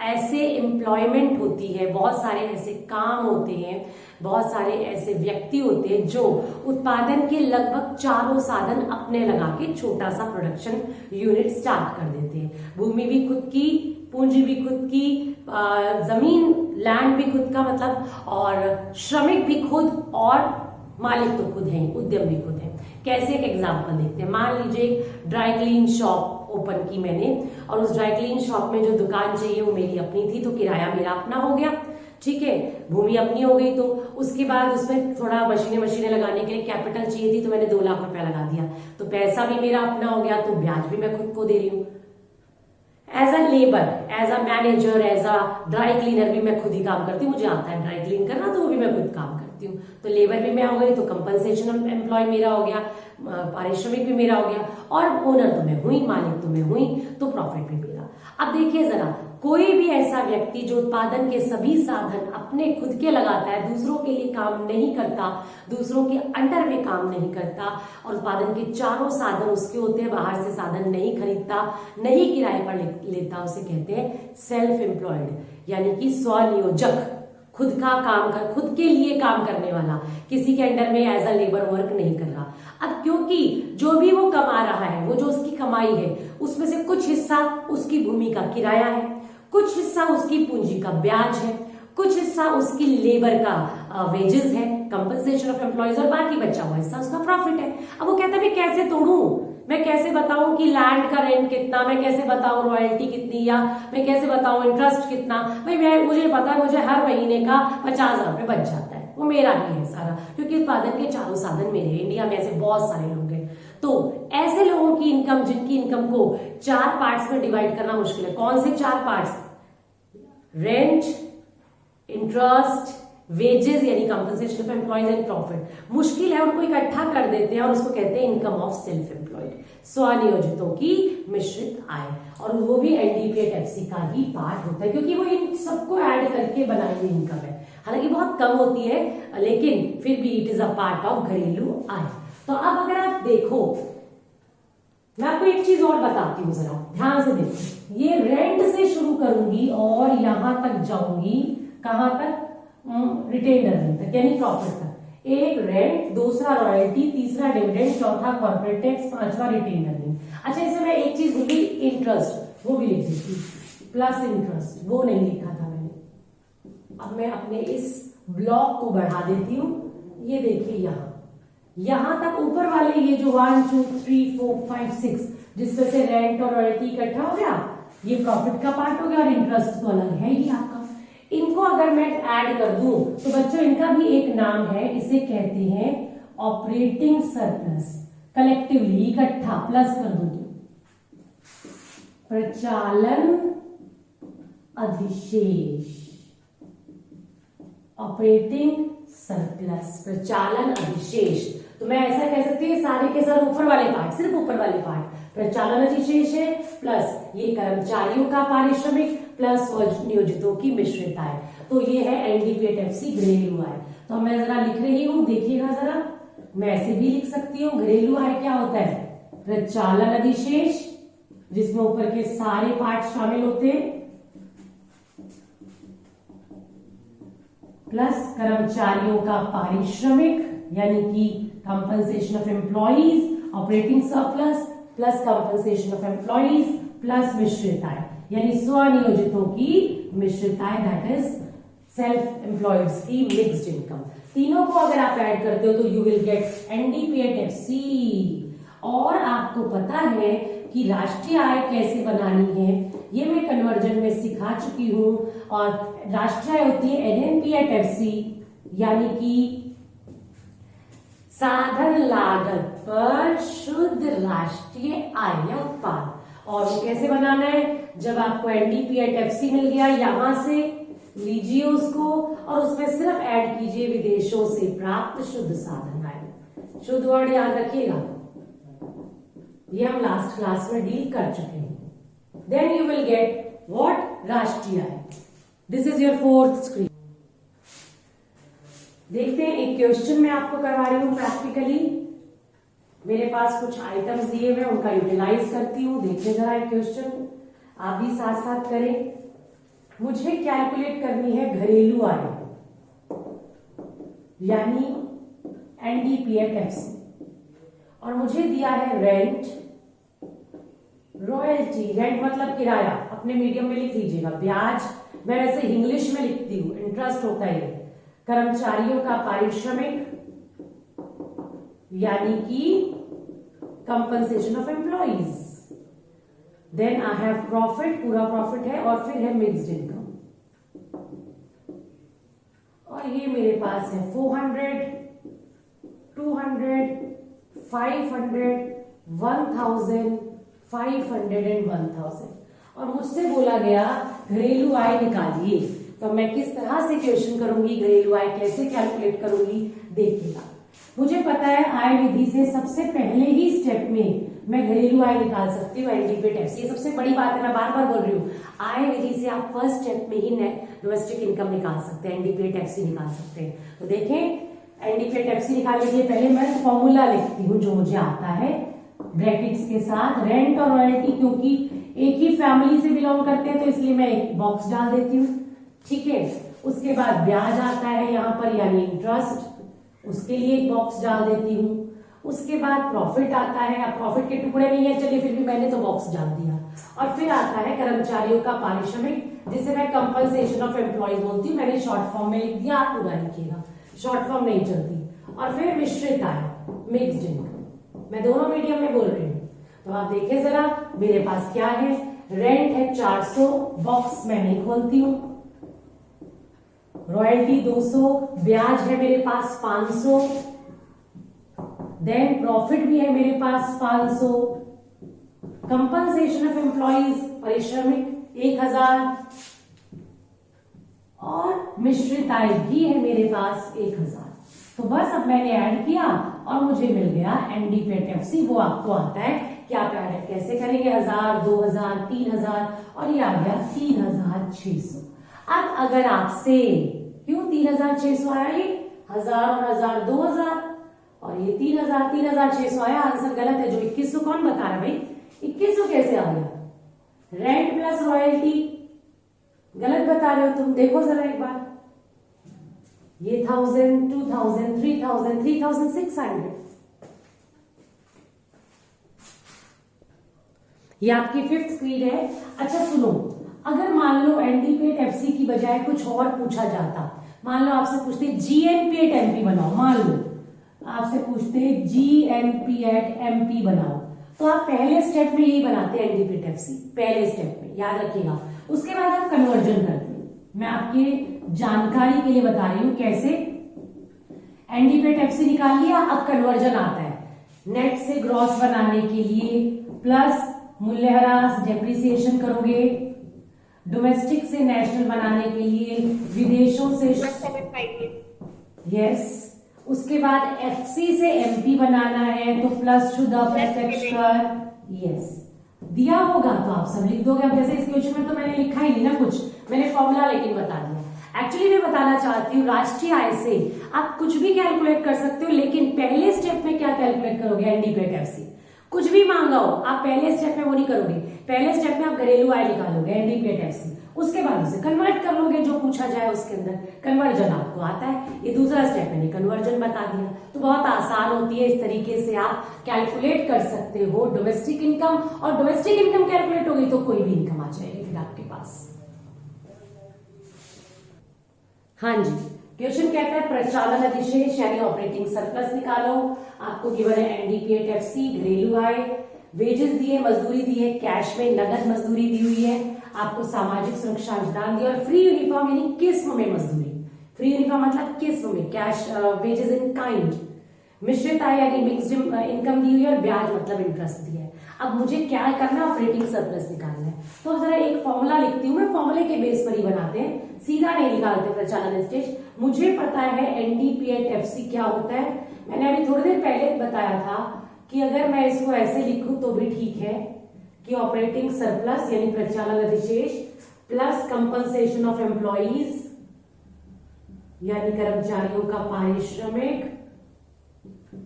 ऐसे एम्प्लॉयमेंट होती है, बहुत सारे ऐसे काम होते हैं, बहुत सारे ऐसे व्यक्ति होते हैं जो उत्पादन के लगभग चारों साधन अपने लगा के छोटा सा प्रोडक्शन यूनिट स्टार्ट कर देते हैं। भूमि भी खुद की, पूंजी भी खुद की, जमीन लैंड भी खुद का मतलब, और श्रमिक भी खुद और मालिक तो खुद हैं, उद्यम भी खुद है। कैसे, एक एग्जांपल देखते हैं। मान लीजिए एक ड्राई क्लीन शॉप ओपन की मैंने, और उस ड्राई क्लीन शॉप में जो दुकान चाहिए वो मेरी अपनी थी, तो किराया मेरा अपना हो गया, ठीक है, भूमि अपनी हो गई। तो उसके बाद उसमें थोड़ा मशीनें लगाने के लिए कैपिटल चाहिए थी, तो मैंने 2 लाख रुपया लगा दिया, तो पैसा भी मेरा अपना हो गया, तो ब्याज भी मैं खुद को दे रही हूँ। As a labour, as a manager, as a dry cleaner भी मैं खुद ही काम करती हूँ, मुझे आता है ड्राई क्लीन करना, तो वो भी मैं खुद काम करती हूँ। तो लेबर भी मैं हो गई, तो कंपनसेशन एम्प्लॉय मेरा हो गया, पारिश्रमिक भी मेरा हो गया, और ओनर तो मैं हुई, मालिक तो मैं हुई, तो प्रॉफिट भी मेरा। अब देखिए जरा, कोई भी ऐसा व्यक्ति जो उत्पादन के सभी साधन अपने खुद के लगाता है, दूसरों के लिए काम नहीं करता, दूसरों के अंडर में काम नहीं करता, और उत्पादन के चारों साधन उसके होते हैं, बाहर से साधन नहीं खरीदता, नहीं किराए पर लेता, उसे कहते हैं सेल्फ एम्प्लॉयड, यानी कि स्वनियोजक, खुद का काम कर, खुद के लिए काम करने वाला, किसी के अंडर में एज अ लेबर वर्क नहीं कर रहा। अब क्योंकि जो भी वो कमा रहा है, वो जो उसकी कमाई है, उसमें से कुछ हिस्सा उसकी भूमि का किराया है, कुछ हिस्सा उसकी पूंजी का ब्याज है, कुछ हिस्सा उसकी लेबर का वेजेस है, कंपनसेशन ऑफ एम्प्लॉयज, और बाकी बचा हुआ हिस्सा उसका प्रॉफिट है। अब वो कहता है मैं कैसे तोड़ूं, मैं कैसे बताऊं कि लैंड का रेंट कितना, मैं कैसे बताऊं रॉयल्टी कितनी, या मैं कैसे बताऊं इंटरेस्ट कितना। भाई मुझे पता है, मुझे हर महीने का 50,000 रुपये बच जाता है, वो मेरा ही है सारा, क्योंकि उत्पादन के चारों साधन मेरे हैं। इंडिया में ऐसे बहुत सारे लोग हैं, तो ऐसे लोगों की इनकम जिनकी इनकम को 4 पार्ट्स में डिवाइड करना मुश्किल है। कौन से 4 पार्ट्स? रेंट, इंटरेस्ट, वेजेस यानी compensation of employees and profit. मुश्किल है, उनको इकट्ठा कर देते हैं और उसको कहते हैं इनकम ऑफ सेल्फ एम्प्लॉयड, स्वनियोजितों की मिश्रित आय। और वो भी एनडीपीएट-एफसी का ही पार्ट होता है, क्योंकि वो इन सबको ऐड करके बनाई हुई इनकम है। हालांकि बहुत कम होती है, लेकिन फिर भी it is a part of घरेलू आय। तो अब अगर आप देखो, मैं आपको एक चीज और बताती हूँ, जरा ध्यान से देखो। ये रेंट से शुरू करूंगी और यहां तक जाऊंगी, कहां तक? रिटेन अर्निंग तक, यानी प्रॉफिट तक। एक रेंट, दूसरा रॉयल्टी, तीसरा डिविडेंड, चौथा कॉर्पोरेट टैक्स, पांचवा रिटेन अर्निंग। अच्छा, इसमें मैं एक चीज भूली, इंटरेस्ट, वो भी लिख देती हूँ, प्लस इंटरेस्ट, वो नहीं लिखा था मैंने। अब मैं अपने इस ब्लॉक को बढ़ा देती हूँ। ये देखिए यहां तक ऊपर वाले ये जो 1 2 3 4 5 6 जिसमें से रेंट और रॉयल्टी इकट्ठा हो गया, ये प्रॉफिट का पार्ट हो गया, और इंटरेस्ट तो अलग है ही आपका। इनको अगर मैं ऐड कर दूं तो बच्चों इनका भी एक नाम है, इसे कहते हैं ऑपरेटिंग सरप्लस। कलेक्टिवली इकट्ठा प्लस कर दूंगी, प्रचालन अधिशेष, ऑपरेटिंग सरप्लस, प्रचालन अधिशेष। तो मैं ऐसा कह सकती हूँ सारे के सारे ऊपर वाले पार्ट, सिर्फ ऊपर वाले पार्ट प्रचालन अधिशेष है, प्लस ये कर्मचारियों का पारिश्रमिक, प्लस नियोजितों की मिश्रित आय। तो ये है एनडीपीएट-एफसी घरेलू आय। तो मैं जरा लिख रही हूं, देखिएगा जरा, मैं ऐसे भी लिख सकती हूँ। घरेलू आय क्या होता है? प्रचालन अधिशेष, जिसमें ऊपर के सारे पार्ट शामिल होते हैं, प्लस कर्मचारियों का पारिश्रमिक यानी कि compensation of employees, operating surplus, plus compensation of employees, plus मिश्रित आय यानी स्वनियोजितों की मिश्रित आय, दैट इज सेल्फ एम्प्लॉयड्स की मिक्स्ड इनकम। तीनों को अगर आप ऐड करते हो तो यू विल गेट एनडीपीएट-एफसी। और आपको पता है कि राष्ट्रीय आय कैसे बनानी है, ये मैं कन्वर्जन में सिखा चुकी हूं। और राष्ट्रीय आय होती है एनपीएट-एफसी, यानी कि साधन लागत पर शुद्ध राष्ट्रीय आय या उत्पाद। और वो कैसे बनाना है? जब आपको एनडीपीएट-एफसी मिल गया, यहां से लीजिए उसको और उसमें सिर्फ ऐड कीजिए विदेशों से प्राप्त शुद्ध साधन आय। शुद्ध वर्ड याद रखिएगा, ये हम लास्ट क्लास में डील कर चुके हैं। Then you will get what? राष्ट्रीय आय। This is your 4th screen. देखते हैं, एक क्वेश्चन मैं आपको करवा रही हूं प्रैक्टिकली। मेरे पास कुछ आइटम्स दिए हुए, उनका यूटिलाइज करती हूं। देखिए जरा एक क्वेश्चन, आप भी साथ साथ करें। मुझे कैलकुलेट करनी है घरेलू आय यानी एनडीपीएट-एफसी, और मुझे दिया है रेंट, रॉयल्टी, रेंट मतलब किराया, अपने मीडियम में लिख लीजिएगा, ब्याज मैं वैसे इंग्लिश में लिखती हूं, इंटरेस्ट होता है, कर्मचारियों का पारिश्रमिक यानी कि compensation of employees, then I have profit, पूरा प्रॉफिट है, और फिर है मिक्स्ड इनकम। और ये मेरे पास है 400, 200, 500, 1000, 500 एंड 1000। और मुझसे बोला गया घरेलू आय निकालिए। तो मैं किस तरह से क्वेश्चन करूंगी, घरेलू आय कैसे कैलकुलेट करूंगी, देखिएगा। मुझे पता है आय विधि से सबसे पहले ही स्टेप में मैं घरेलू आय निकाल सकती हूँ एनडीपीएट-एफसी। ये सबसे बड़ी बात है, मैं बार बार बोल रही हूँ। आय विधि से आप फर्स्ट स्टेप में ही डोमेस्टिक इनकम निकाल सकते हैं, एनडीपीएट-एफसी निकाल सकते हैं। तो देखें, एनडीपीएट-एफसी निकालने के लिए पहले मैं फॉर्मूला लिखती हूँ जो मुझे आता है ब्रैकेट्स के साथ। रेंट और रॉयल्टी क्योंकि एक ही फैमिली से बिलोंग करते हैं तो इसलिए मैं एक बॉक्स डाल देती हूँ, ठीक है। उसके बाद ब्याज आता है यहाँ पर यानी इंटरेस्ट, उसके लिए एक बॉक्स डाल देती हूँ। उसके बाद प्रॉफिट आता है, अब प्रॉफिट के टुकड़े नहीं है, चलिए फिर भी मैंने तो बॉक्स डाल दिया। और फिर आता है कर्मचारियों का पारिश्रमिक, जिसे मैं कंपनसेशन ऑफ एम्प्लॉइज बोलती हूँ, मैंने शॉर्ट फॉर्म में लिख दिया, आप पूरा लिखिएगा, शॉर्ट फॉर्म नहीं चलती। और फिर मिश्रित आय, मिक्स्ड इनकम, मैं दोनों मीडियम में बोल रही हूँ। तो आप देखिए जरा, मेरे पास क्या है, रेंट है 400, बॉक्स मैं नहीं खोलती हूँ, रॉयल्टी 200, ब्याज है मेरे पास 500, देन प्रॉफिट भी है मेरे पास 500, कंपनसेशन ऑफ एम्प्लॉइज पारिश्रमिक 1000 और मिश्रित आय भी है मेरे पास 1000। तो बस अब मैंने ऐड किया और मुझे मिल गया एनडीपेट-एफसी। वो आपको आता है कि आप ऐड कैसे करेंगे, 1000, 2000, 3000 और ये आ गया 3600। अब अगर आपसे क्यों 3600 आया, ये 1000 और 1000 2000 और ये 3000 3600 आया, आंसर गलत है। जो 2100 कौन बता रहा है भाई, 2100 कैसे आ गया? रेंट प्लस रॉयल्टी गलत बता रहे हो तुम, देखो जरा एक बार, ये 1000, 2000, 3000, 3600, ये आपकी 5th स्क्रीन है। अच्छा सुनो, अगर मान लो एनडीपेट-एफसी की बजाय कुछ और पूछा जाता, मान लो आपसे पूछते जीएनपीएट-एमपी बनाओ, मान लो आपसे पूछते जीएनपीएट-एमपी बनाओ, तो आप पहले स्टेप में यही बनाते हैं एनडीपेट-एफसी, पहले स्टेप में, याद रखिएगा। उसके बाद आप कन्वर्जन करते हैं। मैं आपके जानकारी के लिए बता रही हूं कैसे। एनडीपेट-एफसी निकाल लिया, अब कन्वर्जन आता है। नेट से ग्रॉस बनाने के लिए प्लस मूल्यह्रास डेप्रिसिएशन करोगे, डोमेस्टिक से नेशनल बनाने के लिए विदेशों से, यस, उसके बाद एफसी से एमपी बनाना है तो प्लस शुद्ध अप्रत्यक्ष कर, यस, दिया होगा तो आप सब लिख दोगे। अब जैसे इस क्वेश्चन में तो मैंने लिखा ही नहीं ना कुछ, मैंने फॉर्मूला लेकिन बता दिया। एक्चुअली मैं बताना चाहती हूँ राष्ट्रीय आय से आप कुछ भी कैलकुलेट कर सकते हो, लेकिन पहले स्टेप में क्या कैलकुलेट करोगे, एनडीपेट-एफसी। कुछ भी मांगा हो आप पहले स्टेप में वो नहीं करोगे, पहले स्टेप में आप घरेलू आय निकालोगे एनडीपेट-एफसी, उसके बाद उसे कन्वर्ट कर लोगे जो पूछा जाए उसके अंदर। कन्वर्जन आपको आता है, ये दूसरा स्टेप मैंने कन्वर्जन बता दिया। तो बहुत आसान होती है, इस तरीके से आप कैलकुलेट कर सकते हो डोमेस्टिक इनकम, और डोमेस्टिक इनकम कैलकुलेट होगी तो कोई भी इनकम आ जाएगी फिर आपके पास। हाँ जी, क्वेश्चन कहता है प्रचालन अधिशेष यानी ऑपरेटिंग सरप्लस निकालो। आपको गिवन है एनडीपेट-एफसी, घरेलू आय, वेजेस दिए, मजदूरी दी है, कैश में नगद मजदूरी दी हुई है, आपको सामाजिक सुरक्षा अंशदान दिया और फ्री यूनिफॉर्म यानी किस्म में मजदूरी। फ्री यूनिफॉर्म मतलब किस्म में, कैश वेजेस इन काइंड, मिश्रित आय यानी मिक्स्ड इनकम दी हुई है और ब्याज मतलब इंटरेस्ट दिया है। अब मुझे क्या करना है, ऑपरेटिंग सरप्लस निकालना है। तो जरा एक फॉर्मूला लिखती हूँ मैं, फॉर्मूले के बेस पर ही बनाते हैं, सीधा नहीं निकालते प्रचालन अधिशेष। मुझे पता है एनडीपेट-एफसी क्या होता है, मैंने अभी थोड़ी देर पहले बताया था कि अगर मैं इसको ऐसे लिखूं तो भी ठीक है कि ऑपरेटिंग सरप्लस यानी प्रचालन अधिशेष प्लस कंपनसेशन ऑफ एम्प्लॉइज यानी कर्मचारियों का पारिश्रमिक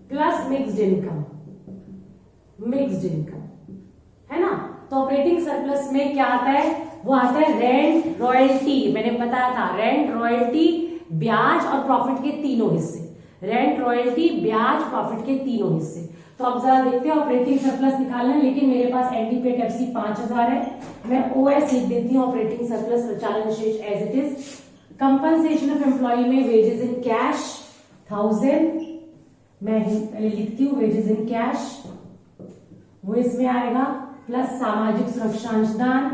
प्लस मिक्स्ड इनकम है ना। तो ऑपरेटिंग सरप्लस में क्या आता है, वो आता है रेंट, रॉयल्टी, मैंने बताया था रेंट, रॉयल्टी, ब्याज और प्रॉफिट के तीनों हिस्से, रेंट, रॉयल्टी, ब्याज, प्रॉफिट के तीनों हिस्से। तो अब जरा देखते हैं ऑपरेटिंग सरप्लस निकालना है, लेकिन मेरे पास एनडीपेट-एफसी 5000 है, मैं ओएस लिख देती हूँ, ऑपरेटिंग सरप्लस प्रचालन शेष as it is. Compensation of employ में वेजेस इन कैश 1000, मैं पहले लिखती हूँ वेजेस इन कैश, वो इसमें आएगा, प्लस सामाजिक सुरक्षा अंशदान,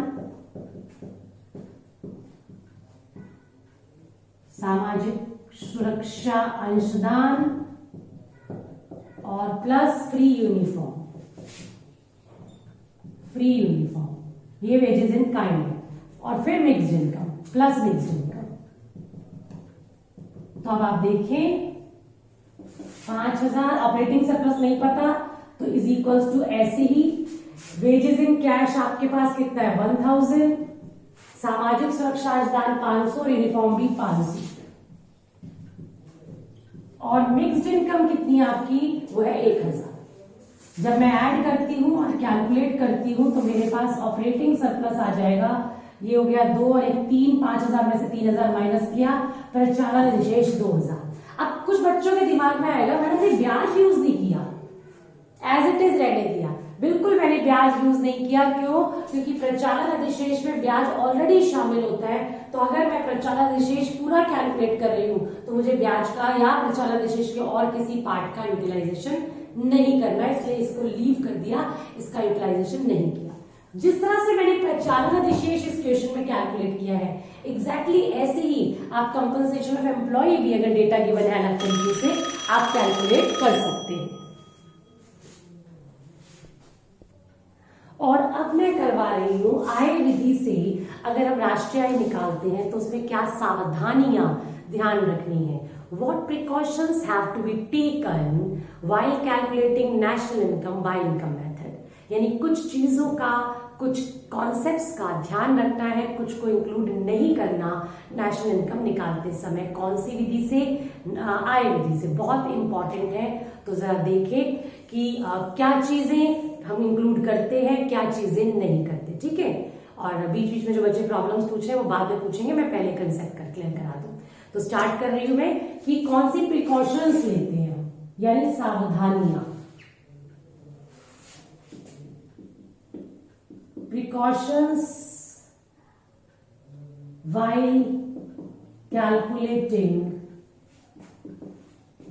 सामाजिक सुरक्षा अंशदान और प्लस फ्री यूनिफॉर्म, ये वेजेस इन काइंड है, और फिर mixed income plus mixed income. तो अब आप देखें 5000, ऑपरेटिंग सरप्लस नहीं पता तो इज इक्वल्स टू ऐसे ही, वेजेस इन कैश आपके पास कितना है 1000, सामाजिक सुरक्षा अंशदान 500, यूनिफॉर्म भी 500, और मिक्स्ड इनकम कितनी है आपकी, वो है 1000। जब मैं ऐड करती हूं और कैलकुलेट करती हूं तो मेरे पास ऑपरेटिंग सरप्लस आ जाएगा, ये हो गया 2 और 1 3, 5000 में से 3000 माइनस किया, प्रचालन अधिशेष 2000। अब कुछ बच्चों के दिमाग में आएगा मैंने ब्याज यूज नहीं किया, एज इट इज रहने दिया। बिल्कुल मैंने ब्याज यूज नहीं किया, क्यों, क्योंकि प्रचालन अधिशेष में ब्याज ऑलरेडी शामिल होता है। तो अगर मैं प्रचालन अधिशेष पूरा कैलकुलेट कर रही हूं तो मुझे ब्याज का या प्रचालन अधिशेष के और किसी पार्ट का यूटिलाइजेशन नहीं करना, इसलिए इसको लीव कर दिया, इसका यूटिलाइजेशन नहीं किया। जिस तरह से मैंने चालनाधिशेष इस क्वेश्चन में कैलकुलेट किया है, एग्जैक्टली ऐसे ही आप कंपनसेशन ऑफ एम्प्लॉय भी अगर डेटा गिवन है अलग तरीके से आप कैलकुलेट कर सकते हैं। और अब मैं करवा रही हूं आय विधि से अगर हम राष्ट्रीय आय निकालते हैं तो उसमें क्या सावधानियां ध्यान रखनी है। What precautions have to be taken while calculating national income by income method? यानी कुछ चीजों का, कुछ कॉन्सेप्ट्स का ध्यान रखना है, कुछ को इंक्लूड नहीं करना नेशनल इनकम निकालते समय। कौन सी विधि से? आय विधि से। बहुत इंपॉर्टेंट है, तो जरा देखें कि क्या चीजें हम इंक्लूड करते हैं, क्या चीजें नहीं करते। ठीक है, और बीच बीच में जो बच्चे प्रॉब्लम्स पूछ रहे हैं वो बाद में पूछेंगे, मैं पहले कंसेप्ट कर क्लियर करा दूं। तो स्टार्ट कर रही हूं मैं कि कौन सी प्रिकॉशंस लेते हैं हम, यानी सावधानियां। Precautions while calculating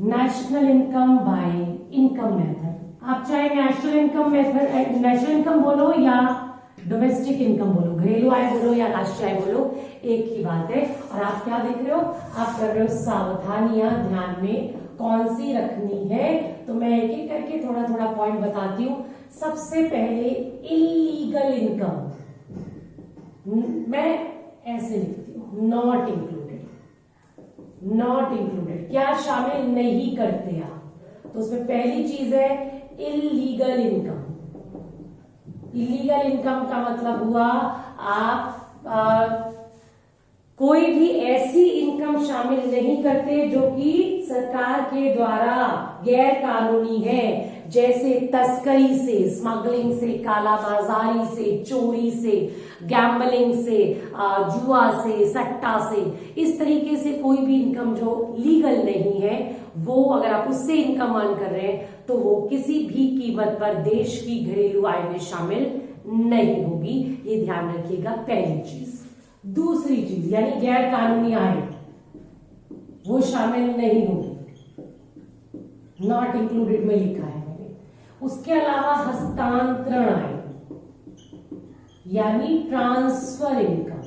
national income by income method. आप चाहे national income method, national income बोलो या डोमेस्टिक इनकम बोलो, घरेलू आय बोलो या राष्ट्रीय आय बोलो, एक ही बात है। और आप क्या देख रहे हो? आप कर रहे हो सावधानियां ध्यान में कौन सी रखनी है। तो मैं एक एक करके थोड़ा थोड़ा पॉइंट बताती हूं। सबसे पहले इलीगल इनकम, मैं ऐसे लिखती हूं, नॉट इंक्लूडेड। नॉट इंक्लूडेड क्या शामिल नहीं करते आप? तो उसमें पहली चीज है इलीगल इनकम। इलीगल इनकम का मतलब हुआ आप कोई भी ऐसी इनकम शामिल नहीं करते जो कि सरकार के द्वारा गैर कानूनी है, जैसे तस्करी से, स्मगलिंग से, कालाबाजारी से, चोरी से, गैम्बलिंग से, जुआ से, सट्टा से। इस तरीके से कोई भी इनकम जो लीगल नहीं है, वो अगर आप उससे इनकम अर्न कर रहे हैं तो वो किसी भी कीमत पर देश की घरेलू आय में शामिल नहीं होगी। ये ध्यान रखिएगा, पहली चीज। दूसरी चीज यानी गैर कानूनी आय वो शामिल नहीं होगी, नॉट इंक्लूडेड में लिखा है मैंने। उसके अलावा हस्तांतरण आय यानी ट्रांसफर इनकम।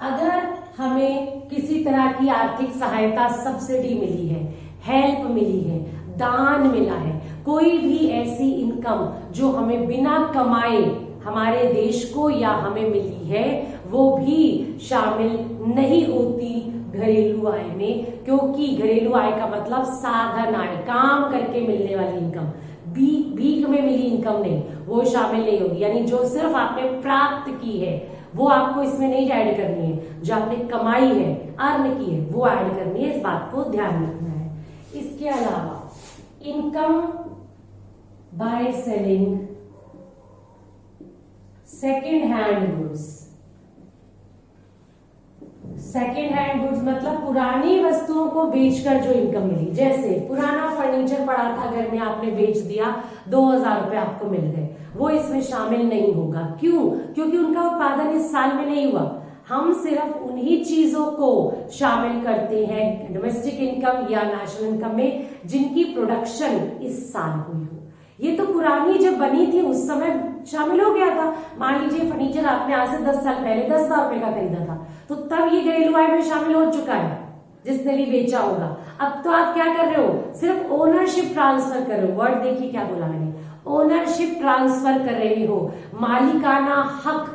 अगर हमें किसी तरह की आर्थिक सहायता, सब्सिडी मिली है, हेल्प मिली है, दान मिला है, कोई भी ऐसी इनकम जो हमें बिना कमाए हमारे देश को या हमें मिली है, वो भी शामिल नहीं होती घरेलू आय में, क्योंकि घरेलू आय का मतलब साधन आय, काम करके मिलने वाली इनकम। भीख में मिली इनकम नहीं, वो शामिल नहीं होगी। यानी जो सिर्फ आपने प्राप्त की है वो आपको इसमें नहीं ऐड करनी है, जो आपने कमाई है, अर्न की है, वो ऐड करनी है। इस बात को ध्यान रखना है। इसके अलावा income by selling second hand goods. Second hand goods मतलब पुरानी वस्तुओं को बेचकर जो इनकम मिली, जैसे पुराना फर्नीचर पड़ा था घर में, आपने बेच दिया, 2000 रुपए आपको मिल गए, वो इसमें शामिल नहीं होगा। क्यों? क्योंकि उनका उत्पादन इस साल में नहीं हुआ। हम सिर्फ उन्हीं चीजों को शामिल करते हैं डोमेस्टिक इनकम या नेशनल इनकम में जिनकी प्रोडक्शन इस साल हुई हो। ये तो पुरानी जब बनी थी उस समय शामिल हो गया था। मान लीजिए फर्नीचर आपने आज से 10 साल पहले 10,000 रुपए का खरीदा था, तो तब ये घरेलू आय में शामिल हो चुका है जिसने भी बेचा होगा। अब तो आप क्या कर रहे हो? सिर्फ ओनरशिप ट्रांसफर कर रहे हो। वर्ड देखिए क्या बोला मैंने, ओनरशिप ट्रांसफर कर रहे हो। मालिकाना हक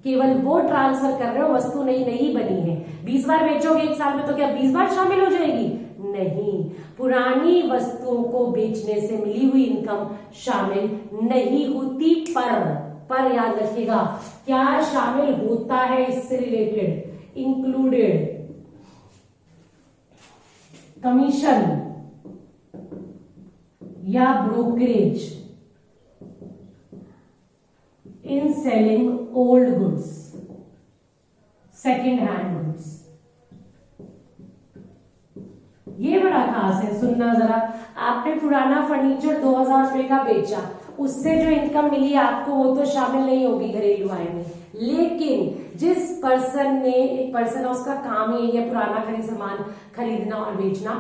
केवल वो ट्रांसफर कर रहे हो, वस्तु नहीं बनी है। 20 बार बेचोगे एक साल में तो क्या 20 बार शामिल हो जाएगी? नहीं, पुरानी वस्तुओं को बेचने से मिली हुई इनकम शामिल नहीं होती। पर याद रखिएगा क्या शामिल होता है इससे रिलेटेड? इंक्लूडेड कमीशन या brokerage in selling old goods, second hand goods. ये बड़ा खास है, सुनना जरा। आपने पुराना फर्नीचर 2000 रुपए का बेचा, उससे जो इनकम मिली आपको वो तो शामिल नहीं होगी घरेलू आय में। लेकिन जिस पर्सन ने, एक पर्सन उसका काम ही है पुराना सामान खरीदना और बेचना,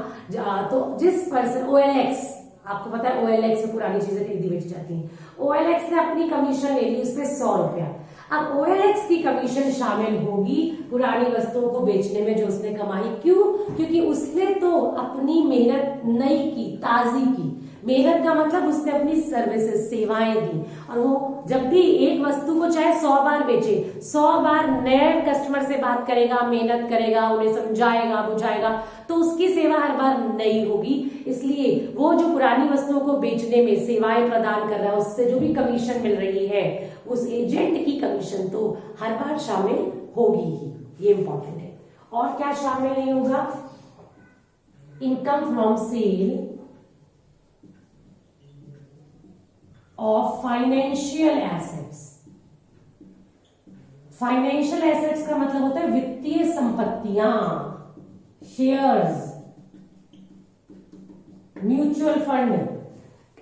तो जिस पर्सन OLX आपको पता है OLX से पुरानी चीजें खरीदी बेची जाती हैं। OLX ने अपनी कमीशन ले ली उस पे 100 रुपया। अब OLX की कमीशन शामिल होगी पुरानी वस्तुओं को बेचने में जो उसने कमाई। क्यों? क्योंकि उसने तो अपनी मेहनत नई की, ताजी की। मेहनत का मतलब उसने अपनी सर्विसेज, सेवाएं दी, और वो जब भी एक वस्तु को चाहे 100 बार बेचे, 100 बार नए कस्टमर से बात करेगा, मेहनत करेगा, उन्हें समझाएगा, बुझाएगा, तो उसकी सेवा हर बार नई होगी। इसलिए वो जो पुरानी वस्तुओं को बेचने में सेवाएं प्रदान कर रहा है, उससे जो भी कमीशन मिल रही है, उस एजेंट की कमीशन तो हर बार शामिल होगी ही। ये इंपॉर्टेंट है। और क्या शामिल नहीं होगा? Income from sale of financial assets. Financial assets का मतलब होता है वित्तीय संपत्तियां, शेयर्स, म्यूचुअल फंड।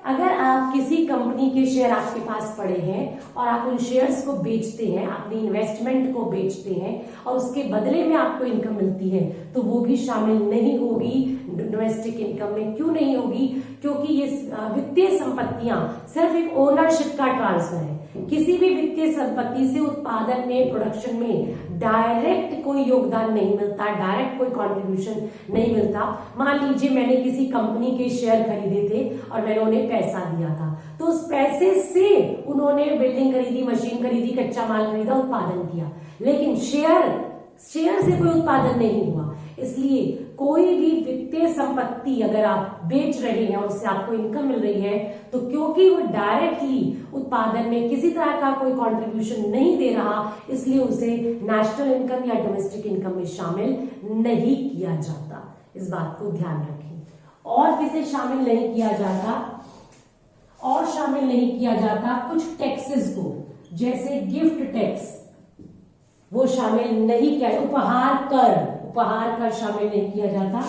अगर आप किसी कंपनी के शेयर आपके पास पड़े हैं और आप उन शेयर्स को बेचते हैं, अपनी इन्वेस्टमेंट को बेचते हैं और उसके बदले में आपको इनकम मिलती है, तो वो भी शामिल नहीं होगी डोमेस्टिक इनकम में। क्यों नहीं होगी? क्योंकि ये वित्तीय संपत्तियां सिर्फ एक ओनरशिप का ट्रांसफर है। किसी भी वित्तीय संपत्ति से उत्पादन में, प्रोडक्शन में डायरेक्ट कोई योगदान नहीं मिलता, डायरेक्ट कोई कंट्रीब्यूशन नहीं मिलता। मान लीजिए मैंने किसी कंपनी के शेयर खरीदे थे और मैंने उन्हें पैसा दिया था, तो उस पैसे से उन्होंने बिल्डिंग खरीदी, मशीन खरीदी, कच्चा माल खरीदा, उत्पादन किया, लेकिन शेयर से कोई उत्पादन नहीं हुआ। इसलिए कोई भी वित्तीय संपत्ति अगर आप बेच रहे हैं और उससे आपको इनकम मिल रही है, तो क्योंकि वो डायरेक्टली उत्पादन में किसी तरह का कोई कंट्रीब्यूशन नहीं दे रहा, इसलिए उसे नेशनल इनकम या डोमेस्टिक इनकम में शामिल नहीं किया जाता। इस बात को ध्यान रखें। और किसे शामिल नहीं किया जाता? और शामिल नहीं किया जाता कुछ टैक्सेस को, जैसे गिफ्ट टैक्स, वो शामिल नहीं किया। उपहार कर शामिल नहीं किया जाता।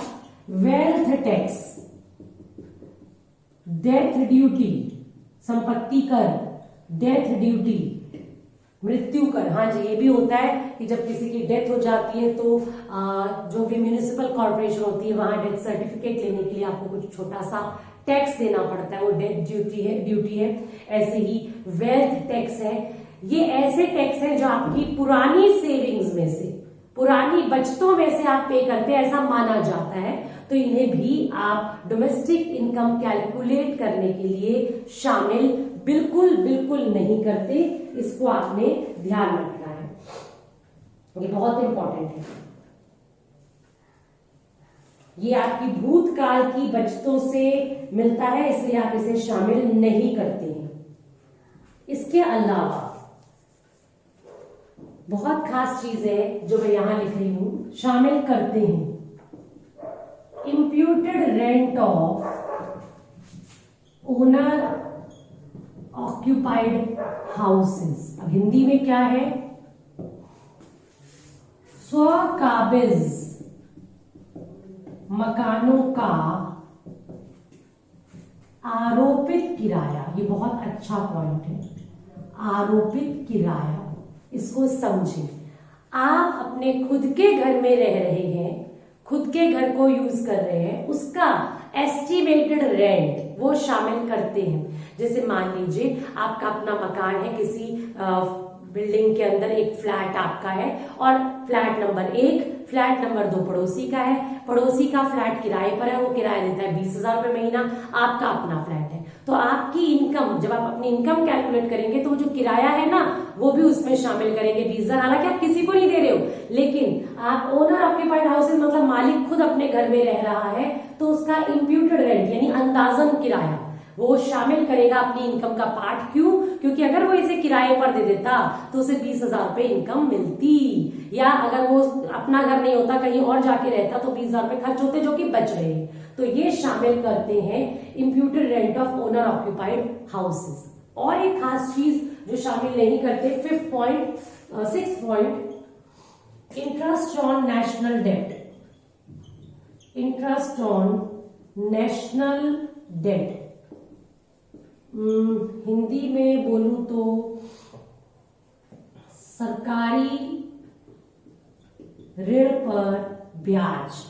वेल्थ टैक्स, डेथ ड्यूटी, संपत्ति कर, डेथ ड्यूटी, मृत्यु कर। हाँ जी, ये भी होता है कि जब किसी की डेथ हो जाती है तो जो भी म्युनिसिपल कॉर्पोरेशन होती है, वहां डेथ सर्टिफिकेट लेने के लिए आपको कुछ छोटा सा टैक्स देना पड़ता है, वो डेथ ड्यूटी है। ऐसे ही वेल्थ टैक्स है। ये ऐसे टैक्स हैं जो आपकी पुरानी सेविंग्स में से, पुरानी बचतों में से आप पे करते हैं, ऐसा माना जाता है। तो इन्हें भी आप डोमेस्टिक इनकम कैलकुलेट करने के लिए शामिल बिल्कुल नहीं करते। इसको आपने ध्यान रखना है, ये बहुत इंपॉर्टेंट है। ये आपकी भूतकाल की बचतों से मिलता है, इसलिए आप इसे शामिल नहीं करते हैं। इसके अलावा बहुत खास चीज है जो मैं यहां लिख रही हूं, शामिल करते हैं imputed rent of owner occupied houses. अब हिंदी में क्या है? स्वकाबिज मकानों का आरोपित किराया। ये बहुत अच्छा पॉइंट है, आरोपित किराया। इसको समझें। आप अपने खुद के घर में रह रहे हैं, खुद के घर को यूज कर रहे हैं, उसका एस्टिमेटेड रेंट वो शामिल करते हैं। जैसे मान लीजिए आपका अपना मकान है, किसी बिल्डिंग के अंदर एक फ्लैट आपका है और फ्लैट नंबर 1, फ्लैट नंबर 2 पड़ोसी का है। पड़ोसी का फ्लैट किराए पर है, वो किराया देता है 20,000 रुपए महीना, आपका अपना फ्लैट है। तो आपकी इनकम, जब आप अपनी इनकम कैलकुलेट करेंगे तो जो किराया है ना, वो भी उसमें शामिल करेंगे 20,000। हालांकि आप किसी को नहीं दे रहे हो, लेकिन आप ओनर ऑक्यूपाइड हाउसेज मतलब मालिक खुद अपने घर में रह रहा है, तो उसका इम्प्यूटेड रेंट यानी अंदाजन किराया वो शामिल करेगा अपनी इनकम का पार्ट। क्यों? क्योंकि अगर वो इसे किराए पर दे देता तो उसे 20,000 रुपए इनकम मिलती, या अगर वो अपना घर नहीं होता कहीं और जाके रहता तो 20,000 रुपए खर्च होते जो कि बच रहे हैं। तो ये शामिल करते हैं imputed rent of owner occupied houses. और एक खास चीज जो शामिल नहीं करते, 6th point, interest on national debt. Interest on national debt, Hindi में बोलूं तो सरकारी ऋण पर ब्याज।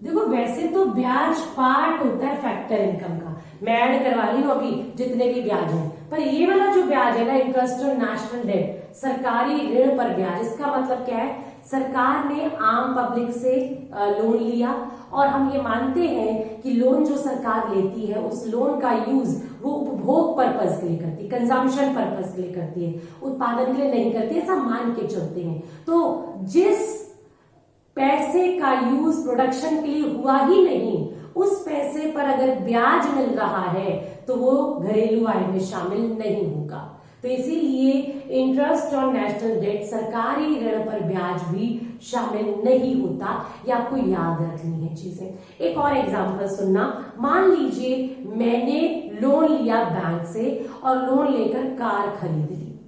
देखो वैसे तो ब्याज पार्ट होता है फैक्टर इनकम का, मैं ऐड करवा रही हूँ अभी जितने भी ब्याज हैं, पर ये वाला जो ब्याज है ना, इंटरेस्ट ऑन नेशनल डेट, सरकारी ऋण पर ब्याज, इसका मतलब क्या है, सरकार ने आम पब्लिक से लोन लिया और हम ये मानते हैं कि लोन जो सरकार लेती है उस लोन का यूज वो उपभोग पर्पज के लिए करती है, कंजम्पशन पर्पज के लिए करती है, उत्पादन के लिए नहीं करती, ऐसा मान के चलते हैं। तो जिस पैसे का यूज प्रोडक्शन के लिए हुआ ही नहीं, उस पैसे पर अगर ब्याज मिल रहा है तो वो घरेलू आय में शामिल नहीं होगा। तो इसीलिए इंटरेस्ट ऑन नेशनल डेट, सरकारी ऋण पर ब्याज भी शामिल नहीं होता। ये आपको याद रखनी है चीजें। एक और एग्जांपल सुनना, मान लीजिए मैंने लोन लिया बैंक से और लोन लेकर कार खरीद ली,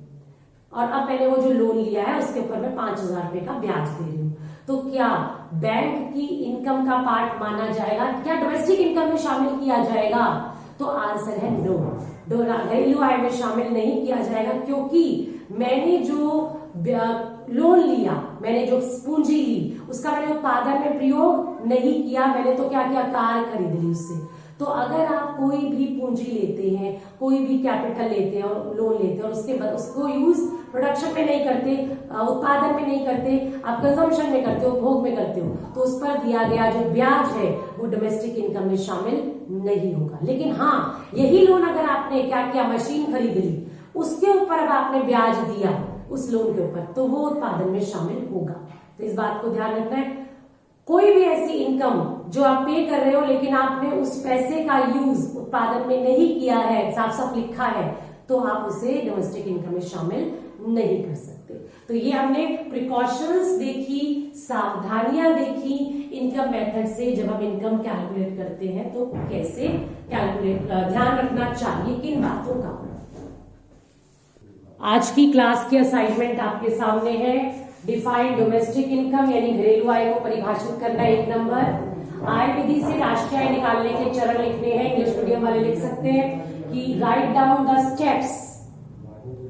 और अब मैंने वो जो लोन लिया है उसके ऊपर मैं 5,000 रुपए का ब्याज दे रही हूं, तो क्या बैंक की इनकम का पार्ट माना जाएगा, क्या डोमेस्टिक इनकम में शामिल किया जाएगा? तो आंसर है नो, घरेलू आय में शामिल नहीं किया जाएगा, क्योंकि मैंने जो लोन लिया, मैंने जो पूंजी ली, उसका मैंने उत्पादन में प्रयोग नहीं किया, मैंने तो क्या किया, कार खरीद ली उससे। तो अगर आप कोई भी पूंजी लेते हैं, कोई भी कैपिटल लेते हैं और लोन लेते हैं और उसके बाद उसको यूज प्रोडक्शन में नहीं करते, उत्पादन में नहीं करते, आप कंजम्पशन में करते हो, उपभोग में करते हो, तो उस पर दिया गया जो ब्याज है वो डोमेस्टिक इनकम में शामिल नहीं होगा। लेकिन हाँ, यही लोन अगर आपने क्या किया, मशीन खरीद ली, उसके ऊपर अब आपने ब्याज दिया उस लोन के ऊपर, तो वो उत्पादन में शामिल होगा। तो इस बात को ध्यान रखना है। कोई भी ऐसी इनकम जो आप पे कर रहे हो लेकिन आपने उस पैसे का यूज उत्पादन में नहीं किया है, साफ साफ लिखा है, तो आप उसे डोमेस्टिक इनकम में शामिल नहीं कर सकते। तो ये हमने प्रिकॉशंस देखी, सावधानियां देखी इनकम मेथड से, जब हम इनकम कैलकुलेट करते हैं तो कैसे कैलकुलेट, ध्यान रखना चाहिए किन बातों का। आज की क्लास की असाइनमेंट आपके सामने है, डिफाइन डोमेस्टिक इनकम यानी घरेलू आय को परिभाषित करना 1 नंबर। आय विधि से राष्ट्रीय आय निकालने के चरण लिखने हैं, इंग्लिश मीडियम वाले लिख सकते हैं कि write down the steps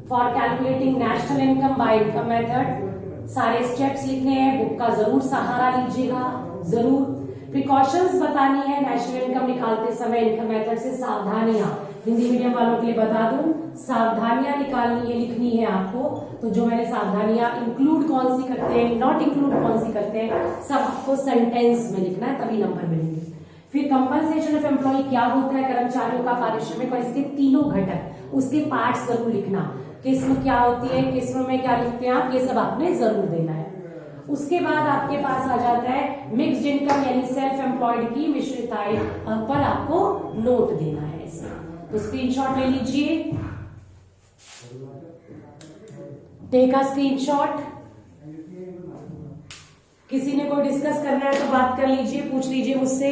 for calculating national income by income method. सारे स्टेप्स लिखने हैं, बुक का जरूर सहारा लीजिएगा, जरूर। प्रिकॉशंस बतानी है नेशनल इनकम निकालते समय इनकम मेथड से, सावधानियां हिंदी मीडियम वालों के लिए बता दूं, सावधानियां निकालनी है, लिखनी है आपको। तो जो मैंने सावधानियां इंक्लूड कौन सी करते हैं, नॉट इंक्लूड कौन सी करते हैं, सब आपको सेंटेंस में लिखना है, तभी नंबर मिलेंगे। फिर कंपनसेशन ऑफ एम्प्लॉय क्या होता है, कर्मचारियों का पारिश्रमिक, और इसके तीनों घटक, उसके पार्ट्स जरूर लिखना, किस्म क्या होती है, किस्म में क्या लिखते हैं आप, ये सब आपने जरूर देना है। उसके बाद आपके पास आ जाता है मिक्स्ड इनकम यानी सेल्फ एम्प्लॉयड की मिश्रित आय पर आपको नोट देना है इसमें। तो स्क्रीनशॉट ले लीजिए, टेक अ स्क्रीनशॉट। किसी ने कोई डिस्कस करना है तो बात कर लीजिए, पूछ लीजिए मुझसे।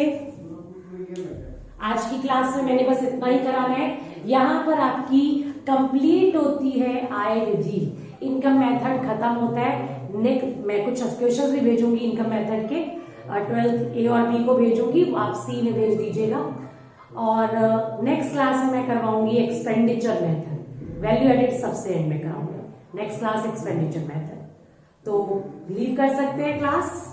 आज की क्लास में मैंने बस इतना ही कराना है। यहां पर आपकी कंप्लीट होती है आय विधि, इनकम मेथड खत्म होता है। नेक्स्ट मैं कुछ क्वेश्चंस भी भेजूंगी इनकम मेथड के, 12th ए और बी को भेजूंगी, आप सी में भेज दीजिएगा। और नेक्स्ट क्लास में मैं करवाऊंगी एक्सपेंडिचर मेथड, वैल्यू एडिड सबसे एंड में कराऊंगी। Next class expenditure method. तो लीव कर सकते हैं क्लास।